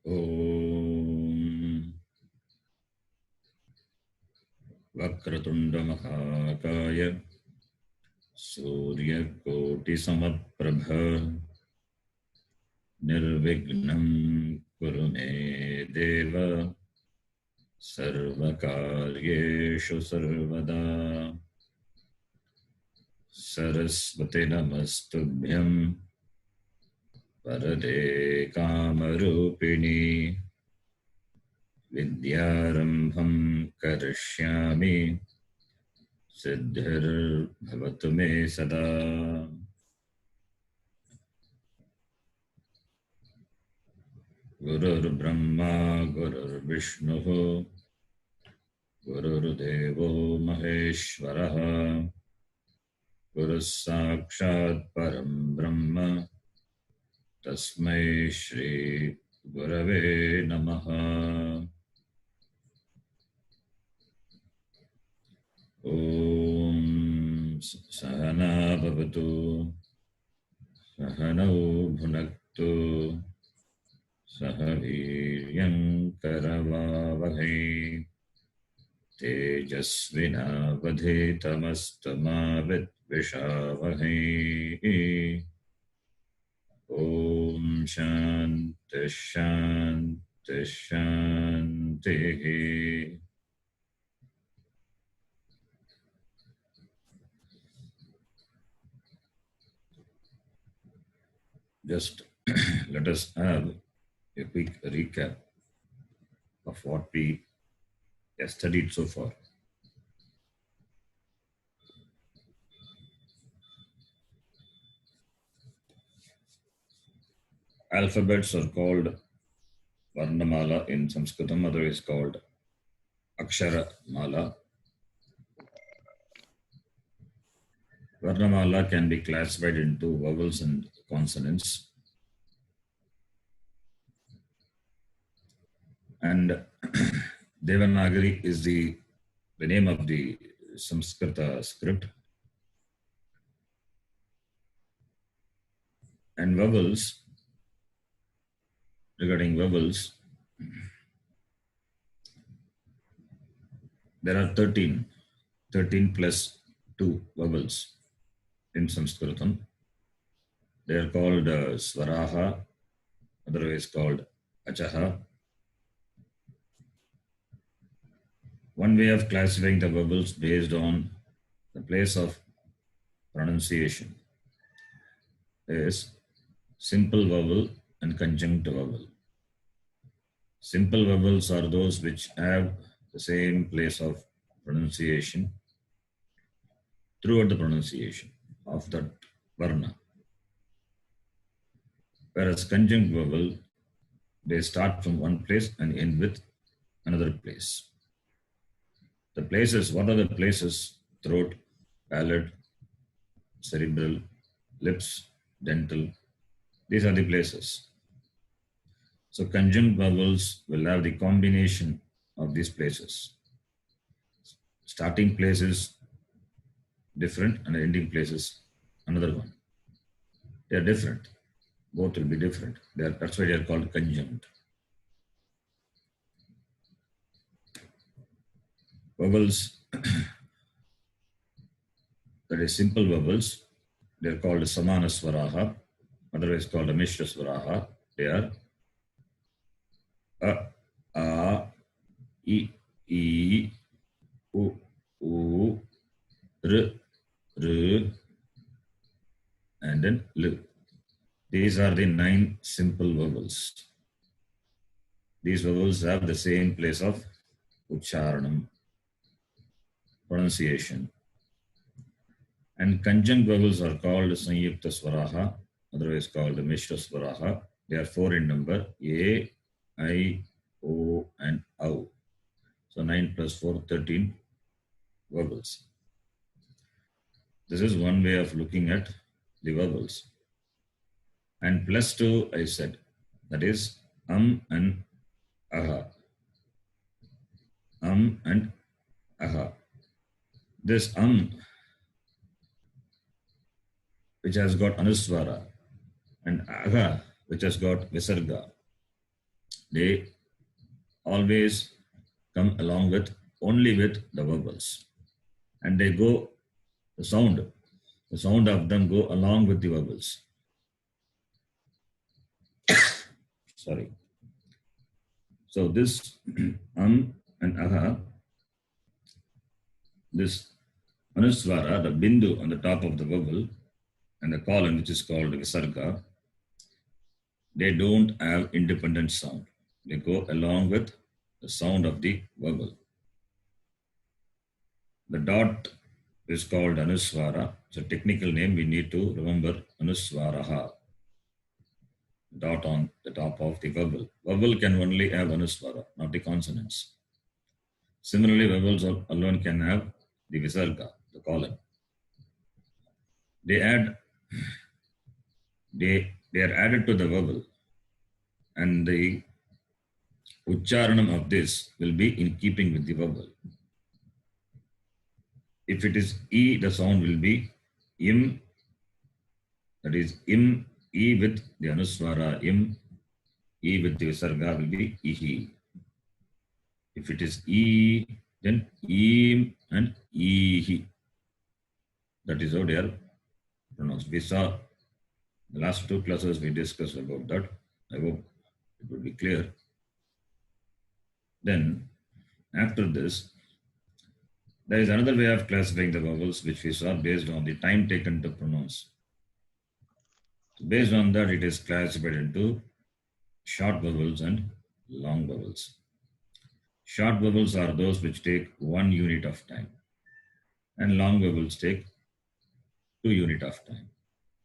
Om Vakratunda Mahakaya Surya Koti Samaprabha Nirvignam Kurume Deva Sarvakaryeshu Sarvada Sarasvati Namastubhyam Varade Kamarupini Vidyarambham Karishyami Siddhir Bhavatu Me Sada. Gurur Brahma Gurur Vishnu Gurur Devo Maheshwaraha Guru Sakshat Param Brahma Tasmai Shri Gurave Namaha. Om Sahana Bhavatu Sahanau Bhunaktu Sahaviryam Karavavahe Tejasvinavadhitamastama Vidvishavahe. Om Shanti Shanti Shanti. Just let us have a quick recap of what we have studied so far. Alphabets are called Varnamala in Sanskritam, otherwise called Akshara Mala. Varnamala can be classified into vowels and consonants. And Devanagari is the name of the Sanskrita script. And vowels, regarding vowels, there are 13 plus 2 vowels in Sanskritam. They are called Swaraha, otherwise called Achaha. One way of classifying the vowels based on the place of pronunciation is simple vowel and conjunct vowel. Simple vowels are those which have the same place of pronunciation throughout the pronunciation of that varna. Whereas conjunct vowel, they start from one place and end with another place. The places, what are the places? Throat, palate, cerebral, lips, dental. These are the places. So conjunct vowels will have the combination of these places. Starting place is different and ending place is another one. They are different. Both will be different. That's why they are called conjunct. Vowels, that is simple vowels, they are called Samanaswaraha, otherwise called Mishra-swaraha. They are A, I, U, R, and then L. These are the 9 simple vowels. These vowels have the same place of Ucharanam, pronunciation. And conjunct vowels are called Sanyukta Swaraha, otherwise called Mishra Swaraha. They are 4 in number, A, I, O, and Au. So 9 plus 4, 13 vowels. This is one way of looking at the vowels. And plus 2, I said, that is and Aha. And Aha. This which has got Anuswara, and Aha, which has got Visarga. they always come along with only with the vowels, and they go the sound of them go along with the vowels. Sorry. So this and aha, this anuswara, the bindu on the top of the vowel, and the colon, which is called visarga, they don't have independent sound. They go along with the sound of the vowel. The dot is called anuswara. It's a technical name. We need to remember anuswaraha. Dot on the top of the vowel. Vowel can only have anuswara, not the consonants. Similarly, vowels alone can have the visarga, the colon. They are added to the vowel, and the ucharanam of this will be in keeping with the vowel. If it is E, the sound will be im, that is im, E with the anuswara im, E with the visarga will be ihi. If it is E, then im and ihi. That is how they are pronounced. We saw the last two classes we discussed about that. I hope it will be clear. Then, after this, there is another way of classifying the vowels which we saw based on the time taken to pronounce. So based on that, it is classified into short vowels and long vowels. Short vowels are those which take 1 unit of time, and long vowels take 2 units of time.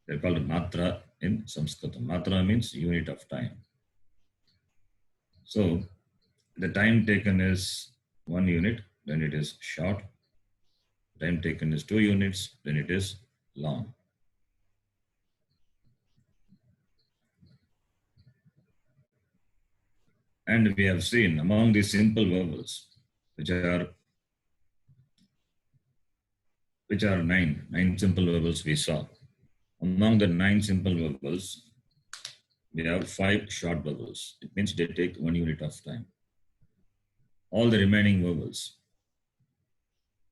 They're called matra in Sanskrit. Matra means unit of time. So the time taken is 1 unit, then it is short. Time taken is 2 units, then it is long. And we have seen among the simple vowels, which are 9 simple vowels we saw. Among the 9 simple vowels, we have 5 short vowels. It means they take 1 unit of time. All the remaining vowels,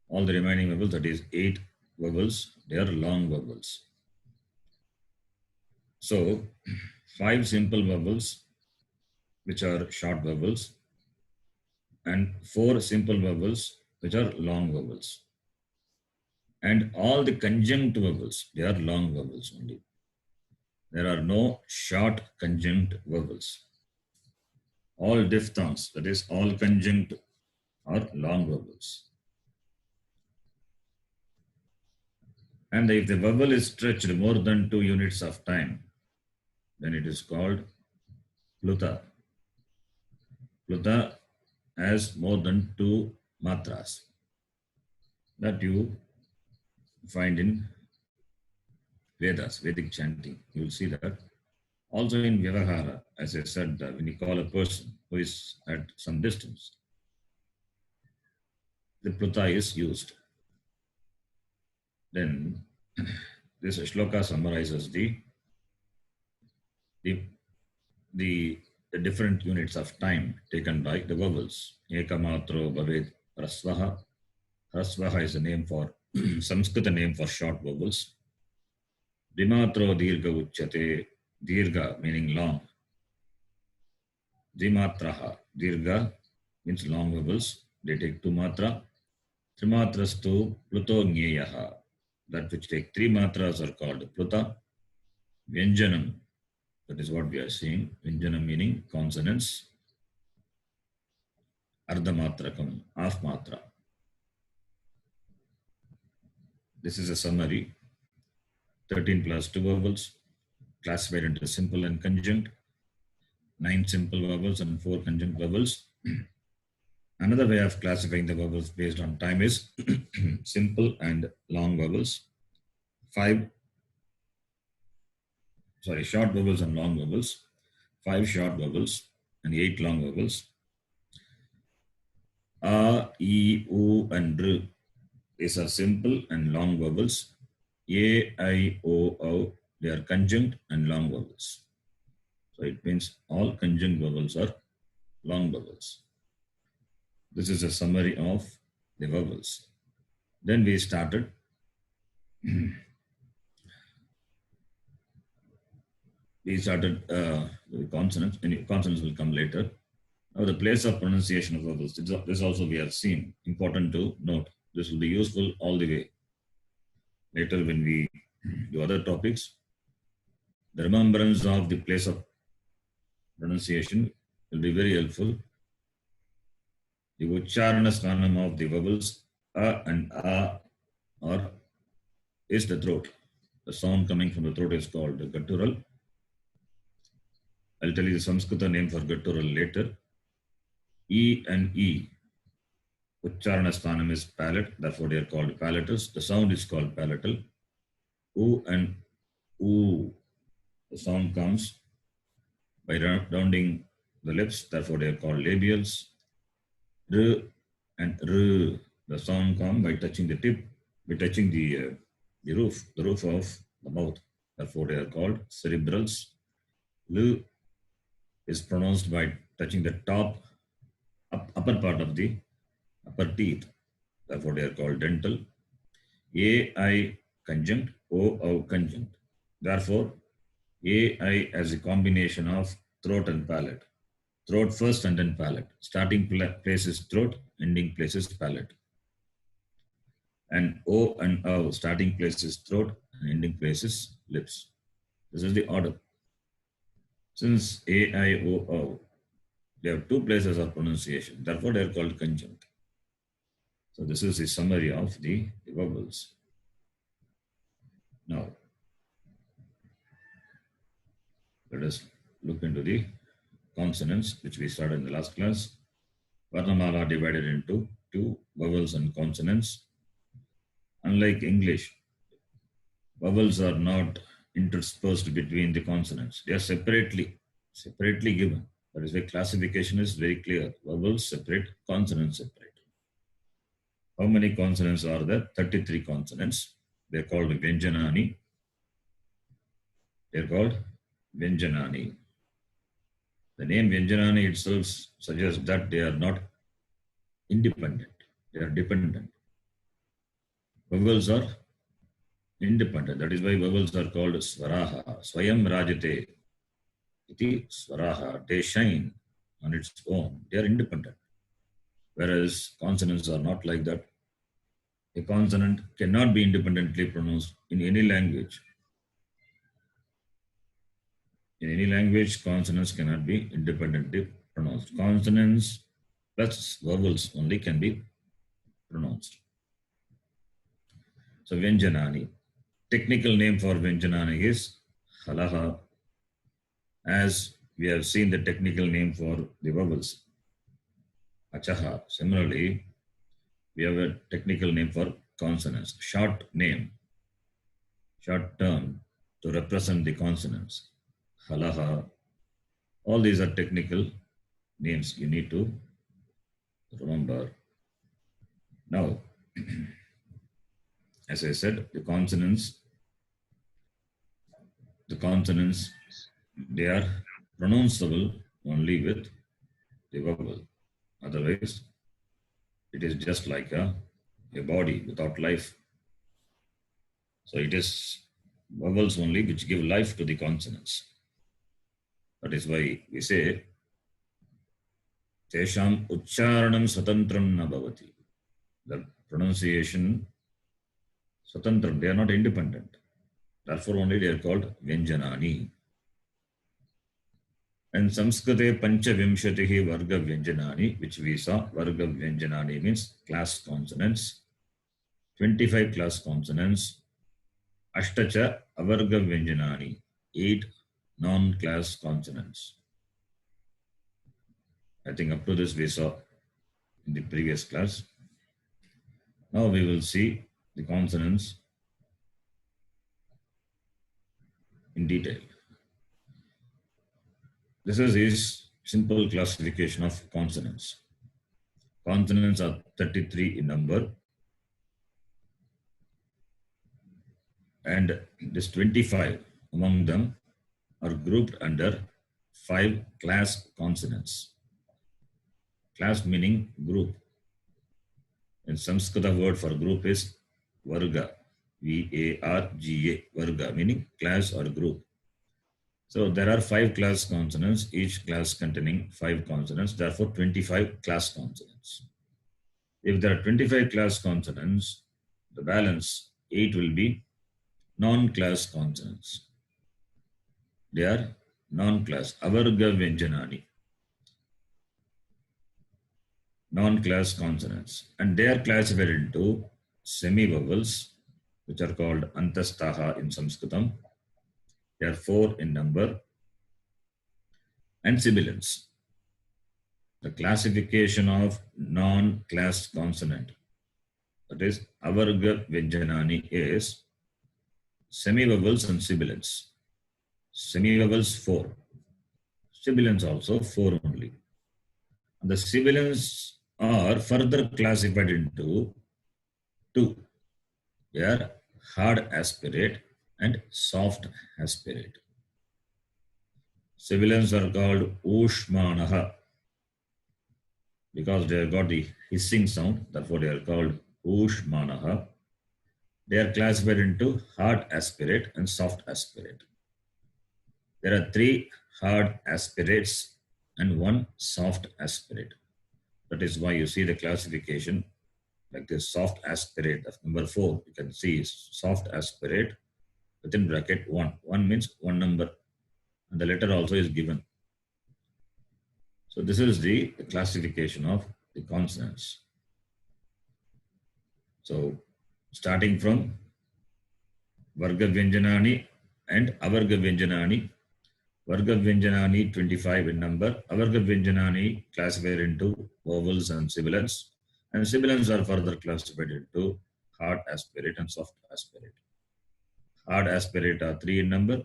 that is 8 vowels, they are long vowels. So 5 simple vowels, which are short vowels, and 4 simple vowels, which are long vowels. And all the conjunct vowels, they are long vowels only. There are no short conjunct vowels. All diphthongs, that is all conjunct, are long vowels. And if the vowel is stretched more than 2 units of time, then it is called pluta. Pluta has more than 2 matras. That you find in Vedas, Vedic chanting. You will see that. Also in Vyavahara, as I said, when you call a person who is at some distance, the pluta is used. Then this shloka summarizes the different units of time taken by the vowels. Ekamatro bhaved hrasvaha. Hrasvaha is a name for Sanskrit name for short vowels. Dimatro dirgha uchyate. Dirgha meaning long. Dimatraha. Dirgha means long vowels. They take 2 matra. Trimatrastu pluto gneyaha. That which take 3 matras are called pluta. Vyanjanam. That is what we are seeing. Vyanjanam meaning consonants. Ardhamatrakam, half matra. This is a summary. 13 plus 2 vowels, classified into simple and conjunct. 9 simple vowels and 4 conjunct vowels. Another way of classifying the vowels based on time is simple and long vowels. Short vowels and long vowels. 5 short vowels and 8 long vowels. A, E, U, and R. These are simple and long vowels. A, I, O, they are conjunct and long vowels. So it means all conjunct vowels are long vowels. This is a summary of the vowels. Then we started the consonants, and consonants will come later. Now the place of pronunciation of vowels. This also we have seen. Important to note. This will be useful all the way. Later when we do other topics, the remembrance of the place of pronunciation will be very helpful. The Ucharana sthanam of the vowels A and A is the throat. The sound coming from the throat is called guttural. I'll tell you the Sanskrita name for guttural later. E and E. Ucharana sthanam is palate, therefore they are called palatus. The sound is called palatal. U and U. The sound comes by rounding the lips, therefore they are called labials. R and R. The sound comes by touching the tip, by touching the roof of the mouth, therefore they are called cerebrals. L is pronounced by touching the top, upper part of the upper teeth, therefore they are called dental. AI conjunct, O conjunct. Therefore, AI as a combination of throat and palate. Throat first and then palate. Starting place is throat, ending place is palate. And O and O, starting place is throat and ending place is lips. This is the order. Since AIOO, they have two places of pronunciation. Therefore, they are called conjunct. So this is the summary of the vowels. Now, let us look into the consonants, which we started in the last class. Varnamala are divided into two, vowels and consonants. Unlike English, vowels are not interspersed between the consonants. They are separately given. That is why classification is very clear. Vowels separate, consonants separate. How many consonants are there? 33 consonants. They are called Vyanjanani. They are called Vyanjanani. The name Vyanjanani itself suggests that they are not independent. They are dependent. Vowels are independent. That is why vowels are called Swaraha. Swayam Rajate. Iti Swaraha. They shine on its own. They are independent. Whereas consonants are not like that. A consonant cannot be independently pronounced in any language. In any language, consonants cannot be independently pronounced. Consonants plus vowels only can be pronounced. So Vyanjanani. Technical name for Vyanjanani is Halaha, as we have seen the technical name for the vowels. Achaha. Similarly, we have a technical name for consonants. Short name, short term to represent the consonants. Halaha. All these are technical names you need to remember. Now, as I said, the consonants, they are pronounceable only with the vowel. Otherwise, it is just like a body without life. So it is vowels only which give life to the consonants. That is why we say, Tesham Ucharanam Swatantram na bhavati. The pronunciation, Swatantram, they are not independent. Therefore only they are called Vyanjanani. And Samskrite Pancha Vimshatihi Varga Vyanjanani, which we saw, Varga Vyanjanani means class consonants. 25 class consonants. Ashtacha Avarga Vyanjanani, 8 non-class consonants. I think up to this we saw in the previous class. Now we will see the consonants in detail. This is his simple classification of consonants. Consonants are 33 in number, and this 25 among them are grouped under 5 class consonants. Class meaning group. In Sanskrit, word for group is varga. V-A-R-G-A. Varga meaning class or group. So there are 5 class consonants, each class containing 5 consonants, therefore 25 class consonants. If there are 25 class consonants, the balance 8 will be non-class consonants. They are non-class, avarga vyanjanani, non-class consonants. And they are classified into semi-vowels, which are called antastaha in Sanskritam. They are 4 in number, and sibilants. The classification of non-class consonant, that is avarga vyanjanani, is semi-vowels and sibilants. Semi-vowels 4, sibilants also 4 only. And the sibilants are further classified into 2. They are hard aspirate and soft aspirate. Sibilants are called ushmanaha because they have got the hissing sound, therefore they are called ushmanaha. They are classified into hard aspirate and soft aspirate. There are 3 hard aspirates and 1 soft aspirate. That is why you see the classification like this. Soft aspirate of number 4, you can see soft aspirate within bracket 1. 1 means 1 number, and the letter also is given. So this is the classification of the consonants. So starting from varga vyanjanani and avarga vyanjanani. Varga vyanjanani 25 in number. Avarga vyanjanani classified into vowels and sibilants. And sibilants are further classified into hard aspirate and soft aspirate. Hard aspirate are 3 in number,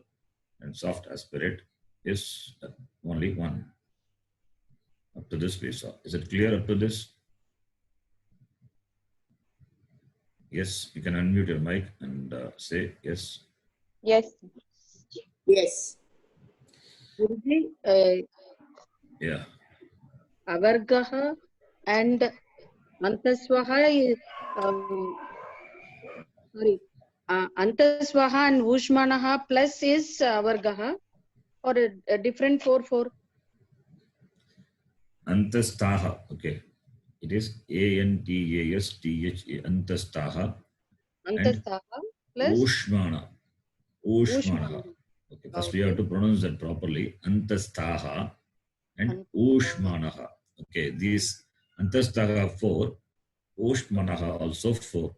and soft aspirate is only 1. Up to this we saw. Is it clear up to this? Yes, you can unmute your mic and say yes. Yes. Yes. Guruji, Yeah. avargaha and antaswaha, antaswaha and ushmanaha plus is avargaha, or a different 4/4? Antastaha. Okay. It is A-N-T-A-S-T-H-A. Antastaha. Antastaha plus Ushmana. Ushmanaha. ushmanaha. Okay. First we have to pronounce that properly. Antastaha and Ushmanaha. Okay. These Antastaha 4. Ushmanaha also 4.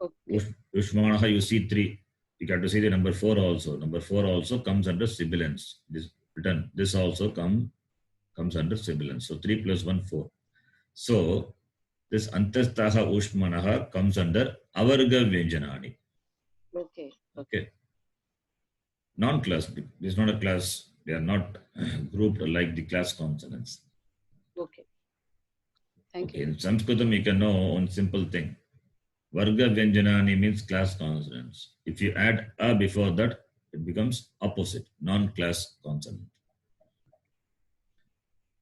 Okay. Ushmanaha you see 3. You got to see the number 4 also. Number 4 also comes under sibilants. This written. This also comes under sibilants. So 3 plus 1, 4. So this antastaha ushmanaha comes under avarga vyanjanani. Okay. Okay. Non-class. This is not a class. They are not grouped like the class consonants. Okay. Thank Okay. you. In Sanskritam, you can know one simple thing. Varga vyanjanani means class consonants. If you add a before that, it becomes opposite, non-class consonant.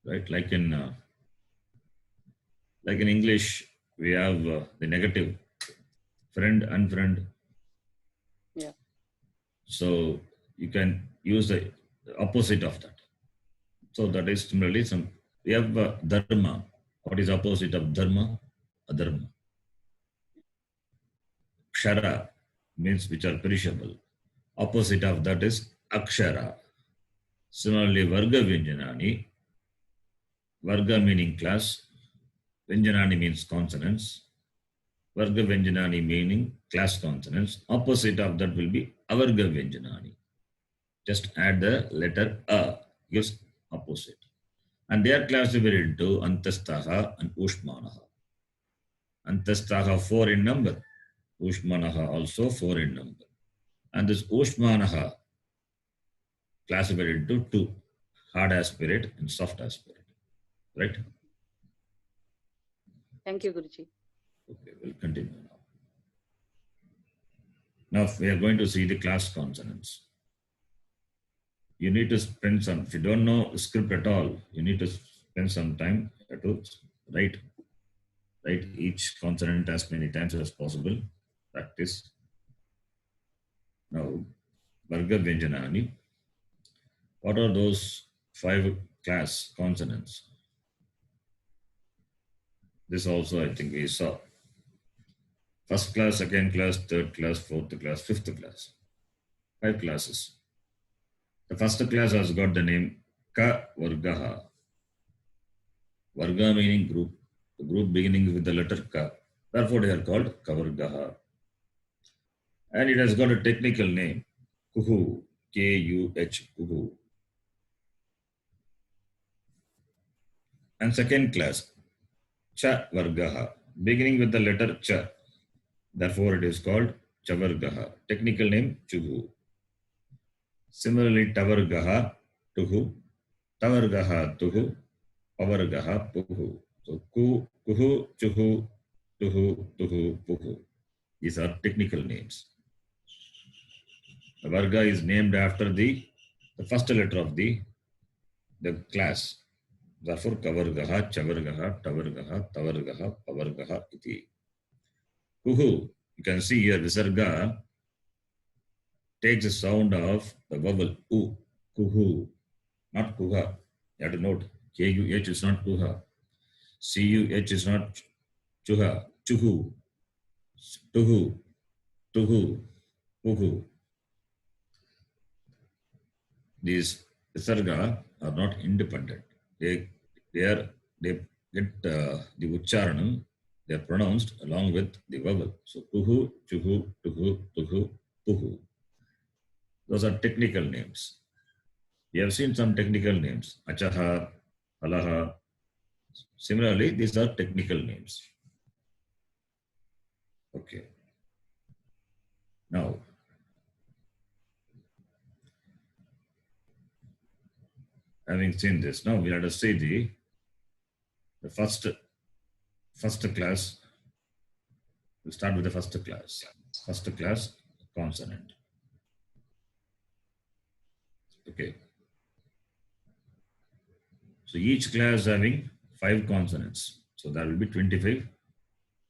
Right? Like in English, we have the negative, friend, unfriend. Yeah. So you can use the opposite of that. So that is similarly we have dharma. What is opposite of dharma? Adharma. Kshara means which are perishable. Opposite of that is akshara. Similarly, varga vyanjanani. Varga meaning class. Vyanjanani means consonants. Varga vyanjanani meaning class consonants. Opposite of that will be avarga vyanjanani. Just add the letter a, gives opposite. And they are classified into antastaha and ushmanaha. Antastaha 4 in number. Ushmanaha also 4 in number. And this ushmanaha classified into 2. Hard aspirate and soft aspirate. Right? Thank you, Guruji. Okay, we'll continue now. Now we are going to see the class consonants. You need to spend some, if you don't know script at all, you need to spend some time to write each consonant as many times as possible. Practice. Now, Varga Vyanjanani. What are those 5 class consonants? This also I think we saw. First class, second class, third class, fourth class, fifth class. 5 classes. The first class has got the name Ka Vargaha. Varga meaning group. The group beginning with the letter Ka. Therefore, they are called Kavargaha. And it has got a technical name, Kuhu, K-U-H, Kuhu. And second class, Cha Vargaha, beginning with the letter Cha. Therefore, it is called Chavargaha. Technical name, Chuhu. Similarly, Tavargaha, Tuhu, Tavargaha, Tuhu, Pavargaha, Puhu. So, Kuhu, Chuhu, Tuhu, Tuhu, Puhu. These are technical names. The Varga is named after the first letter of the class. Therefore, Kavargaha, Chavargaha, Tavargaha, Tavargaha, Pavargaha, iti. Kuhu, you can see here, Visarga takes the sound of the vowel U. Kuhu, not Kuha. You have to note, K-U-H is not Kuha. C-U-H is not Chuha. Chuhu, Tuhu, Tuhu, Puhu. These Visarga are not independent. They get the Uchcharanam, they are pronounced along with the vowel. So, Puhu, Chuhu, Tuhu, Tuhu, Puhu. Those are technical names. We have seen some technical names. Achaha, Alaha. Similarly, these are technical names. Okay. Now, having seen this, now we let us see the first class. We'll start with the first class. First class consonant. Okay. So each class having 5 consonants. So that will be 25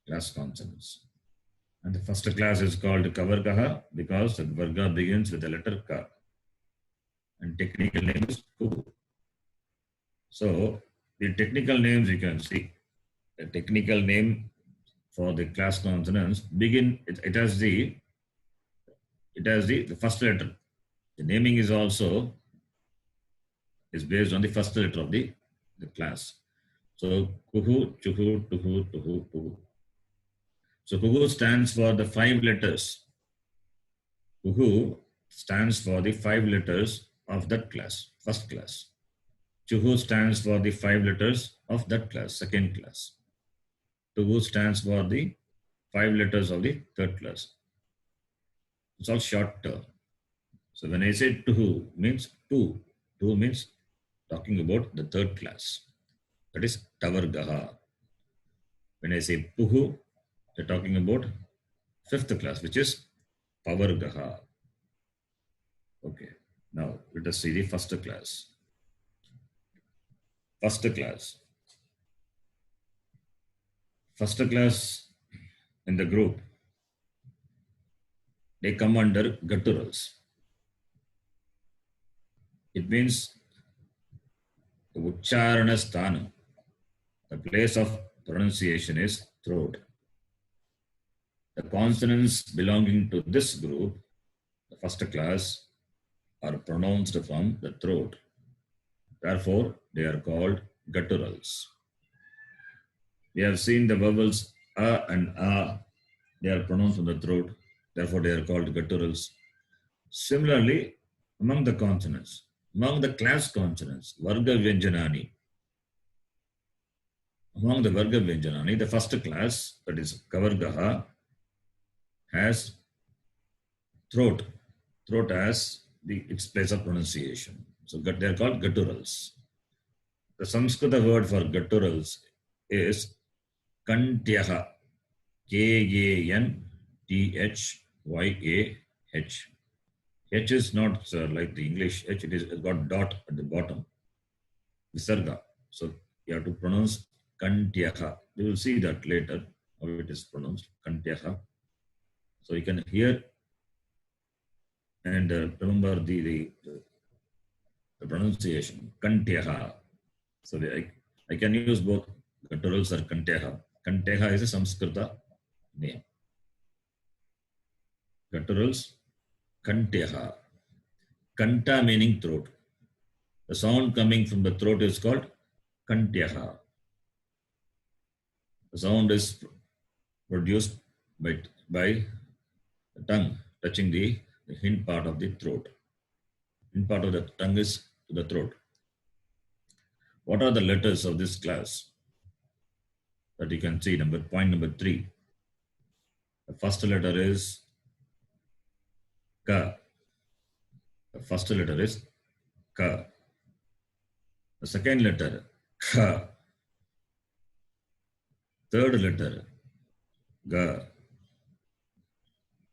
class consonants. And the first class is called Kavargaha because the Varga begins with the letter Ka. And technical name is Kuhu. So the technical names you can see. The technical name for the class consonants begin, it has the first letter. The naming is also based on the first letter of the class. So Kuhu, Chuhu, Tuhu, Tuhu, Puhu. So Kuhu stands for the 5 letters. Kuhu stands for the 5 letters of that class, first class. Chuhu stands for the 5 letters of that class, second class. Tuhu stands for the 5 letters of the third class. It's all short term. So when I say Tuhu, means 2. 2 means talking about the third class. That is Tavargaha. When I say Puhu, they're talking about 5th class, which is Pavargaha. Okay. Now let us see the first class. First class. First class in the group, they come under gutturals. It means the Uchcharana Sthanam, the place of pronunciation is throat. The consonants belonging to this group, the first class, are pronounced from the throat. Therefore, they are called gutturals. We have seen the vowels A and A, they are pronounced from the throat. Therefore, they are called gutturals. Similarly, among the consonants, among the class consonants, Varga Vyanjanani. Among the Varga Vyanjanani, the first class, that is Kavargaha, has throat. Throat as its place of pronunciation. So they are called gutturals. The Sanskrit word for gutturals is Kantyaha. K-A-N-T-H-Y-A-H. H is not like the English H, it is got dot at the bottom. Visarga. So you have to pronounce Kantyaha. We will see that later, how it is pronounced, Kantyaha. So you can hear and remember the pronunciation, Kantyaha. So I can use both gutturals or Kantyaha. Kantyaha is a Samskrita name. Gutturals, Kantyaha. Kanta meaning throat. The sound coming from the throat is called Kantyaha. The sound is produced by the tongue touching the hind part of the throat. Hind part of the tongue is to the throat. What are the letters of this class? That you can see, point number 3. The first letter is Ka. The first letter is Ka. The second letter, Kha. Third letter, Ga.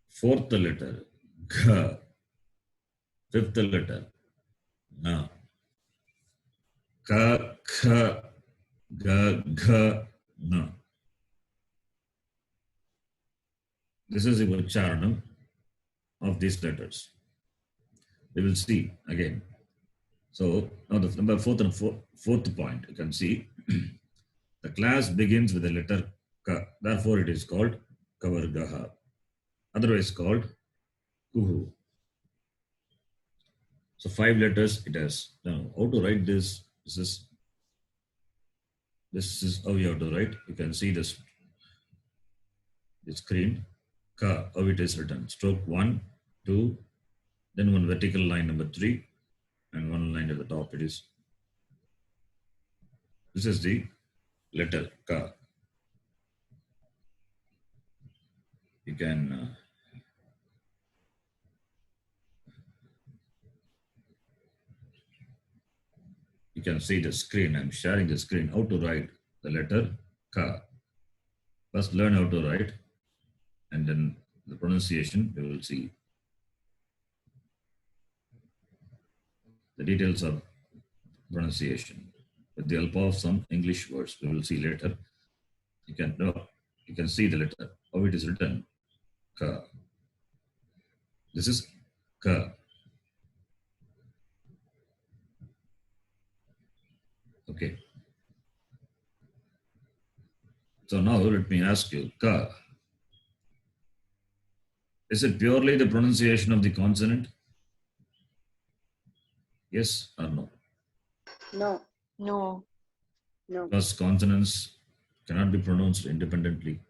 Fourth letter, Gha. Fifth letter, Na. Ka, Kha, Ga, Gha, Na. This is the Ucharanam of these letters. We will see again. So now the number fourth point, you can see the class begins with the letter Ka. Therefore, it is called Kavargaha. Otherwise called Kuhu. So 5 letters it has. Now, how to write this? This is how you have to write. You can see this the screen. Ka, how it is written. Stroke 1, 2, then one vertical line number 3, and one line at the top. It is. This is the letter Ka. You can see the screen. I'm sharing the screen. How to write the letter Ka. First learn how to write, and then the pronunciation we will see. The details of pronunciation with the help of some English words we will see later. You can see the letter, how it is written. Ka. This is Ka. Okay. So now let me ask you, Ka. Is it purely the pronunciation of the consonant? Yes or no? No. No. No. Because consonants cannot be pronounced independently.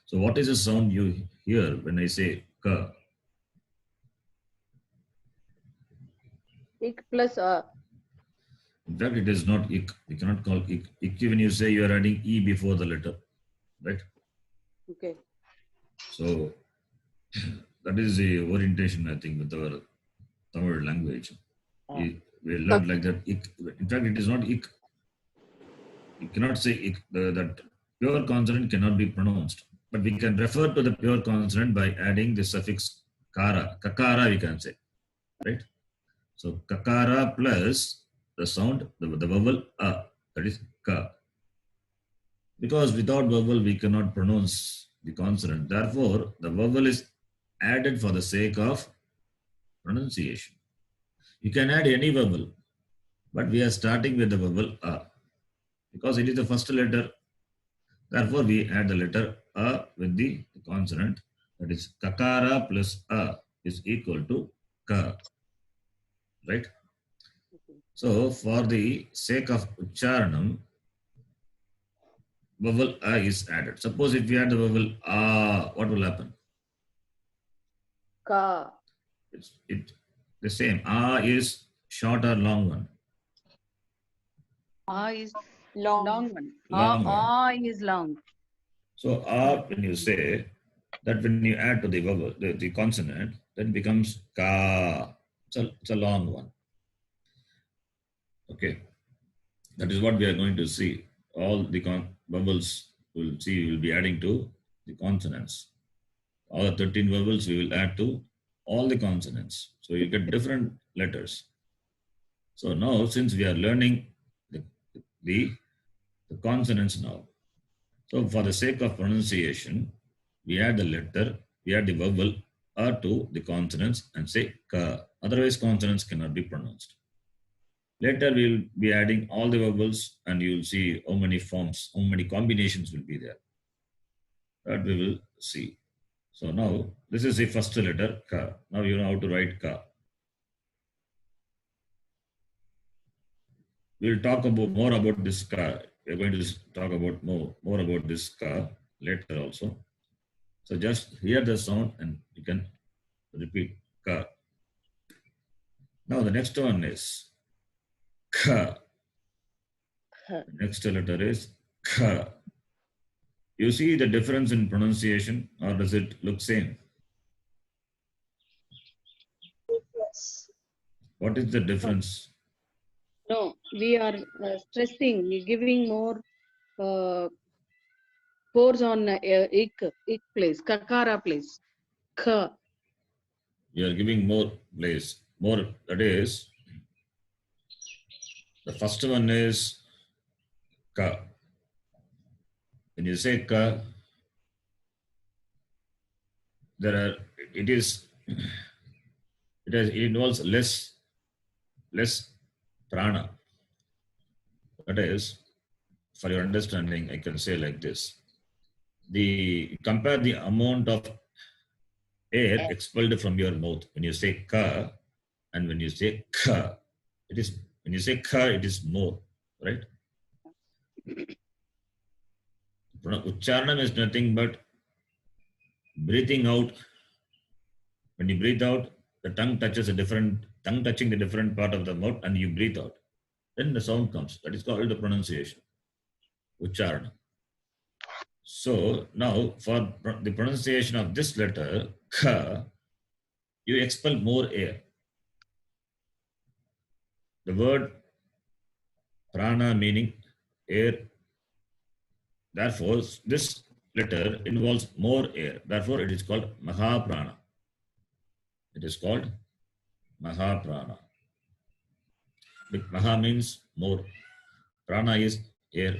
So what is the sound you hear when I say Ka? Ik plus A. In fact, it is not ik. You cannot call ik. Ik when you say you are adding e before the letter, right? Okay. So that is the orientation, I think, with our Tamil language. We learned like that. Ik. In fact, it is not ik. You cannot say ik. That pure consonant cannot be pronounced. But we can refer to the pure consonant by adding the suffix kara. Kakara, we can say, right? So kakara plus the sound, the vowel a, that is ka. Because without vowel we cannot pronounce the consonant. Therefore, the vowel is added for the sake of pronunciation. You can add any vowel, but we are starting with the vowel a. Because it is the first letter, therefore we add the letter a with the consonant. That is kakara plus a is equal to ka. Right? So, for the sake of Ucharanam, vowel A is added. Suppose if we add the vowel A, what will happen? Ka. It's the same. A is short or long one? A is Long. long one. Long one. A is long. So, A, when you say that, when you add to the vowel, the consonant, then becomes Ka. It's a long one. Okay. That is what we are going to see. All the vowels we'll be adding to the consonants. All the 13 vowels we will add to all the consonants. So you get different letters. So now, since we are learning the the consonants now. So for the sake of pronunciation, we add the letter, we add the vowel or to the consonants and say ka. Otherwise, consonants cannot be pronounced. Later, we will be adding all the vowels and you will see how many forms, how many combinations will be there. That we will see. So now, this is the first letter ka. Now you know how to write ka. We will talk about more about this ka. We are going to talk about more about this ka later also. So just hear the sound and you can repeat ka. Now the next one is ka. Kha. Next letter is ka. You see the difference in pronunciation, or does it look same? Yes. What is the difference? No, we are stressing, giving more force on ik place, kakara place. Kha. You are giving more place. More, that is, the first one is ka. When you say ka, there are, it involves less prana. That is, for your understanding, I can say like this. Compare the amount of air expelled from your mouth when you say ka and when you say ka. When you say ka, it is more, right? Uchcharanam is nothing but breathing out. When you breathe out, the tongue touching the different part of the mouth and you breathe out. Then the sound comes. That is called the pronunciation. Uchcharana. So now for the pronunciation of this letter, ka, you expel more air. The word prana meaning air. Therefore, this letter involves more air. Therefore, it is called Mahaprana. It is called Mahaprana. Maha means more. Prana is air.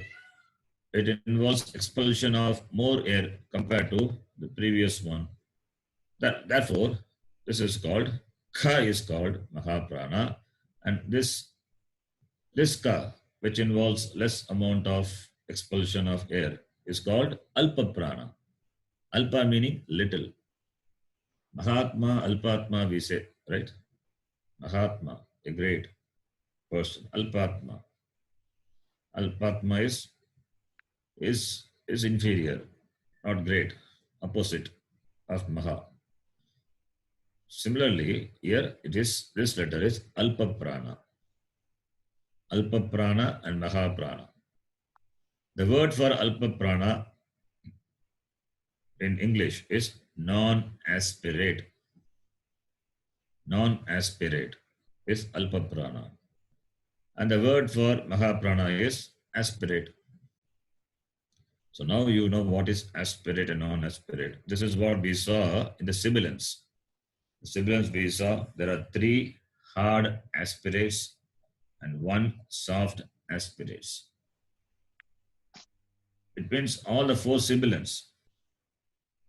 It involves expulsion of more air compared to the previous one. Therefore, this is called, Ka is called Mahaprana. And this Ka, which involves less amount of expulsion of air, is called Alpa Prana. Alpa meaning little. Mahatma, Alpatma we say, right? Mahatma, a great person. Alpatma. Alpatma is inferior, not great, opposite of Maha. Similarly, here this letter is Alpa Prana. Alpa Prana and Mahaprana. The word for Alpa Prana in English is non-aspirate. Non-aspirate is Alpa Prana. And the word for Mahaprana is aspirate. So now you know what is aspirate and non-aspirate. This is what we saw in the sibilants. The sibilants we saw, there are 3 hard aspirates and 1 soft aspirates. It means all the 4 sibilants.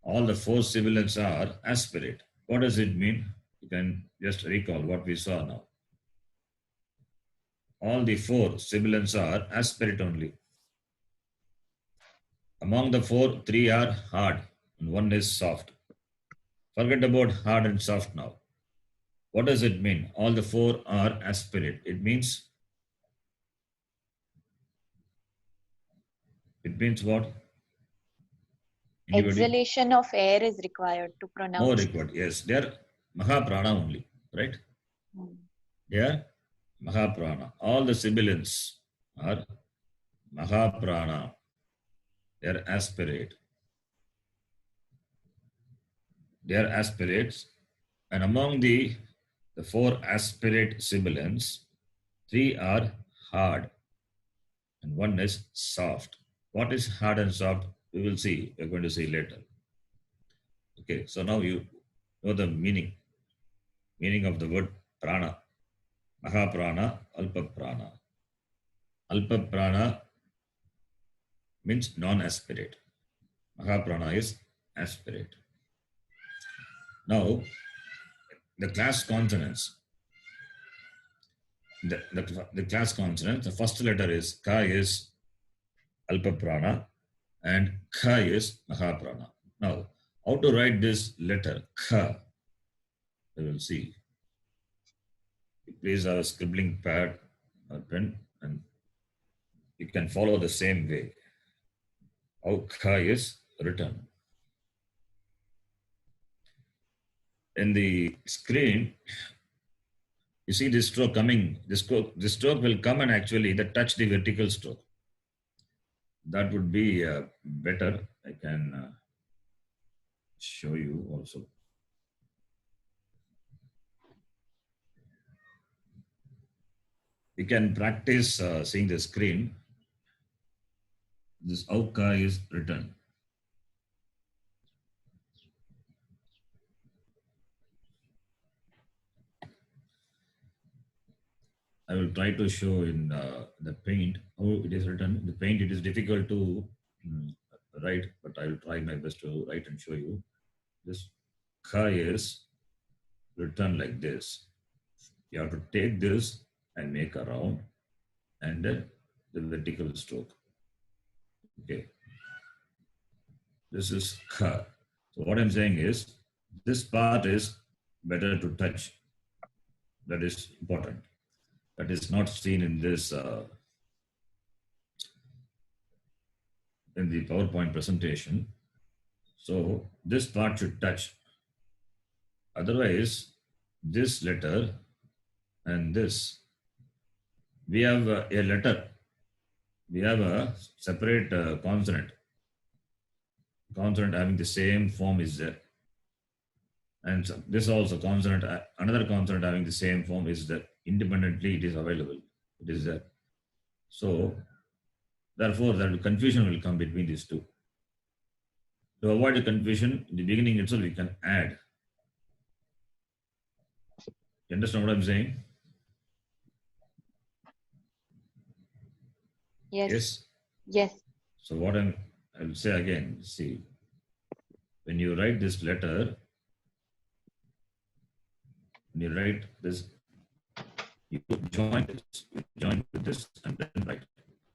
All the 4 sibilants are aspirate. What does it mean? You can just recall what we saw now. All the 4 sibilants are aspirate only. Among the 4, 3 are hard and 1 is soft. Forget about hard and soft now. What does it mean? All the 4 are aspirate. It means what? Anybody? Exhalation of air is required to pronounce. More required, yes. They are Mahaprana only, right? They are Mahaprana. All the sibilants are Mahaprana. They are aspirate. They are aspirates. And among the 4 aspirate sibilants, 3 are hard and 1 is soft. What is hard and soft? We will see. We're going to see later. Okay, so now you know the meaning of the word prana. Mahaprana, Alpa Prana. Alpa Prana means non-aspirate. Mahaprana is aspirate. Now, the class consonants. The class consonants, the first letter is Ka is Alpa Prana and Kha is Mahaprana. Now, how to write this letter Kha? We will see. Please have a scribbling pad or pen and you can follow the same way. How Kha is written. In the screen, you see this stroke coming. This stroke will come and actually touch the vertical stroke. That would be better. I can show you also. You can practice seeing the screen. This Auka is written. I will try to show in the paint how it is written. In the paint, it is difficult to write, but I will try my best to write and show you. This Kha is written like this. You have to take this and make a round and then the vertical stroke. Okay. This is Kha. So what I'm saying is this part is better to touch. That is important. That is not seen in this in the PowerPoint presentation. So this part should touch. Otherwise, this letter and this, we have a letter. We have a separate consonant. Consonant having the same form is there. And so this also consonant, another consonant having the same form is there. Independently, it is available. It is there. So, therefore, that confusion will come between these two. To avoid the confusion, in the beginning itself, we can add. You understand what I'm saying? Yes. Yes. Yes. So what I will say again, see, when you write this letter, when you write this, you join with this and then write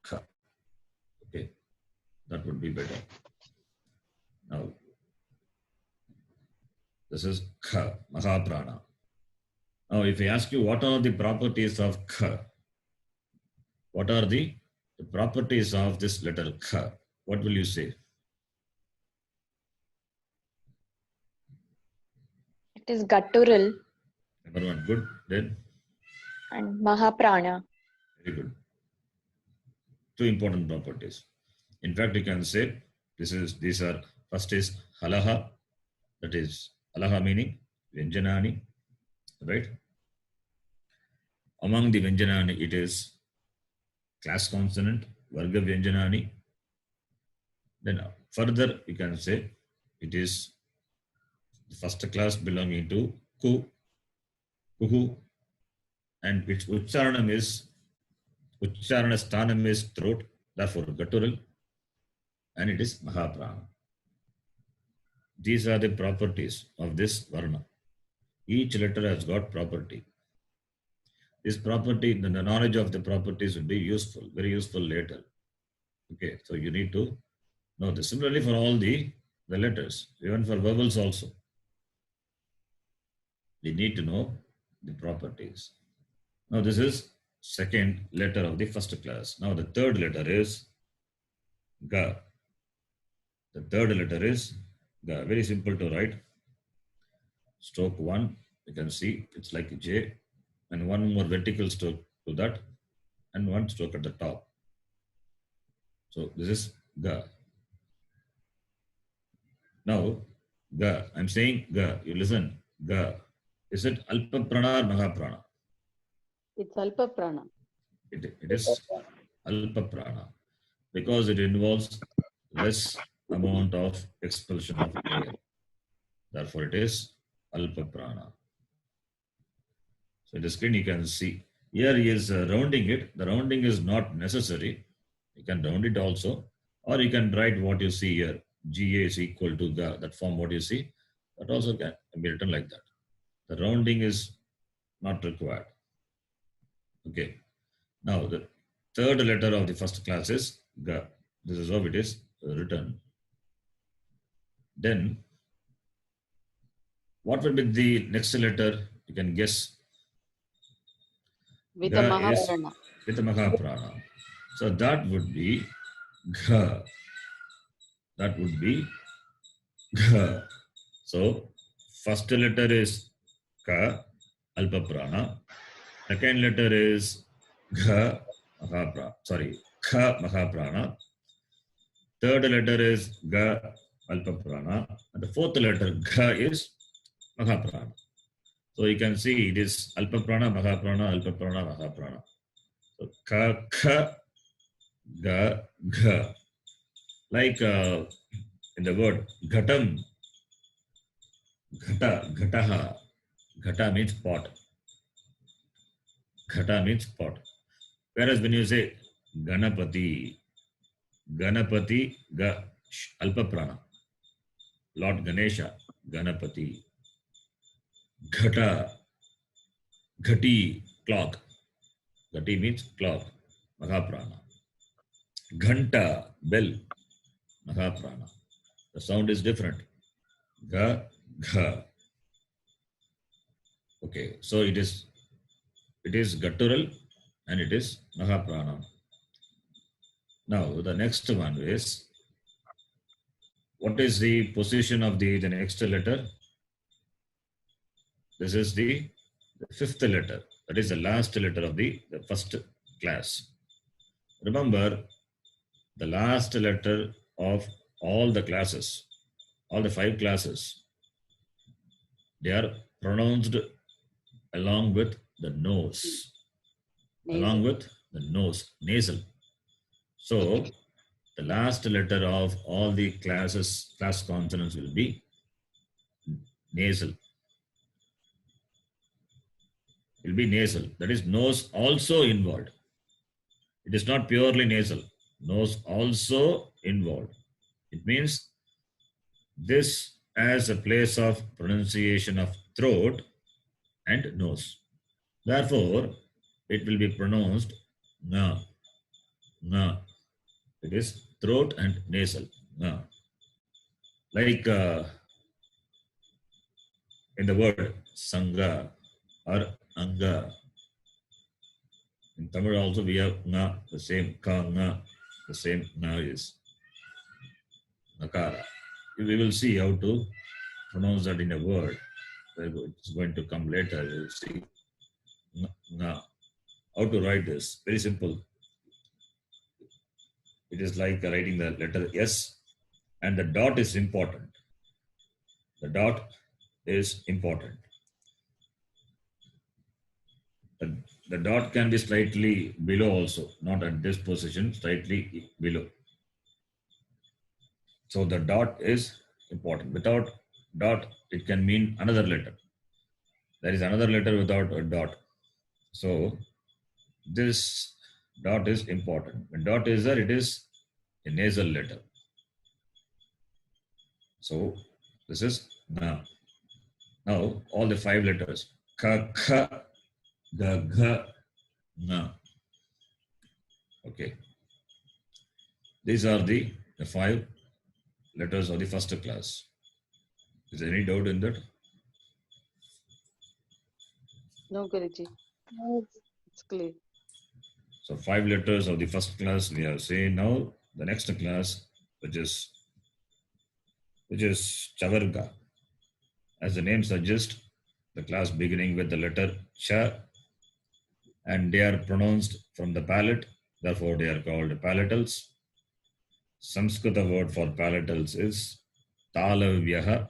Kha. Okay, that would be better. Now, this is Kha, Mahaprana. Now, if I ask you what are the properties of Kha, what are the properties of this letter Kha, what will you say? It is guttural. Number one, good. Then? And Mahaprana. Very good. Two important properties. In fact, you can say these are first is halaha, that is halaha meaning Vyanjanani, right? Among the Vyanjanani, it is class consonant, Varga Vyanjanani. Then further, you can say it is the first class belonging to Ku, Kuhu, and its Uchcharanam is, Uchcharana Sthanam is throat, therefore guttural, and it is Mahaprana. These are the properties of this Varna. Each letter has got property. This property, the knowledge of the properties will be useful, very useful later. Okay, so you need to know this. Similarly for all the letters, even for vowels also. We need to know the properties. Now this is second letter of the first class. Now the third letter is Ga. The third letter is Ga. Very simple to write. Stroke 1, you can see it's like a J, and one more vertical stroke to that, and one stroke at the top. So this is Ga. Now, Ga, I'm saying Ga, you listen, Ga. Is it Alpa Prana or Mahaprana? It's Alpa Prana. It is Alpa Prana because it involves less amount of expulsion of air. Therefore, it is Alpa Prana. So in the screen you can see. Here he is rounding it. The rounding is not necessary. You can round it also. Or you can write what you see here. GA is equal to Ga. That form what you see. That also can be written like that. The rounding is not required. Okay. Now the third letter of the first class is Ga. This is how it is written. Then what will be the next letter? You can guess. With Ga a is Mahaprana. with a Mahaprana. So that would be Ga. That would be Ga. So first letter is Ka, Alpa Prana. Second letter is Gha, Mahaprana. Sorry, Kha, Mahaprana. Third letter is Ga, Alpa Prana. And the fourth letter, Gha, is Mahaprana. So you can see it is Alpa Prana, Mahaprana, Alpa Prana, Mahaprana. So Ka, Kha, Ga, Gha. Like in the word Ghatam, Ghata, Ghataha. Ghata means pot. Ghata means pot. Whereas when you say Ganapati, Ganapati, Alpa Prana. Lord Ganesha, Ganapati. Ghata, Ghati, clock. Ghati means clock, Mahaprana. Ghanta, bell, Mahaprana. The sound is different. Ga, gha. Okay, so it is guttural and it is Mahaprana. Now the next one is, what is the position of the next letter? This is the fifth letter. That is the last letter of the first class. Remember, the last letter of all the classes, all the 5 classes, they are pronounced along with the nose. Nasal. Along with the nose, nasal. So the last letter of all the class consonants will be nasal. Will be nasal. That is nose also involved. It is not purely nasal. Nose also involved. It means this as a place of pronunciation of throat and nose. Therefore, it will be pronounced na, na. It is throat and nasal. Na. Like in the word sangha or anga. In Tamil also we have na, the same ka, na, the same na is nakara. We will see how to pronounce that in a word. It's going to come later. We will see na. How to write this? Very simple. It is like writing the letter S, and the dot is important. The dot is important. The dot can be slightly below also, not at this position, slightly below. So the dot is important. Without dot, it can mean another letter. There is another letter without a dot. So this dot is important. When dot is there, it is a nasal letter. So this is na. Now all the 5 letters. Ka, kha, ga, gha, na. Okay. These are the 5 letters of the first class. Is there any doubt in that? No, Guruji. It's clear. So 5 letters of the first class we have seen. Now the next class, which is Chavarga. As the name suggests, the class beginning with the letter Cha, and they are pronounced from the palate, therefore they are called palatals. Sanskrita word for palatals is Talavyaha,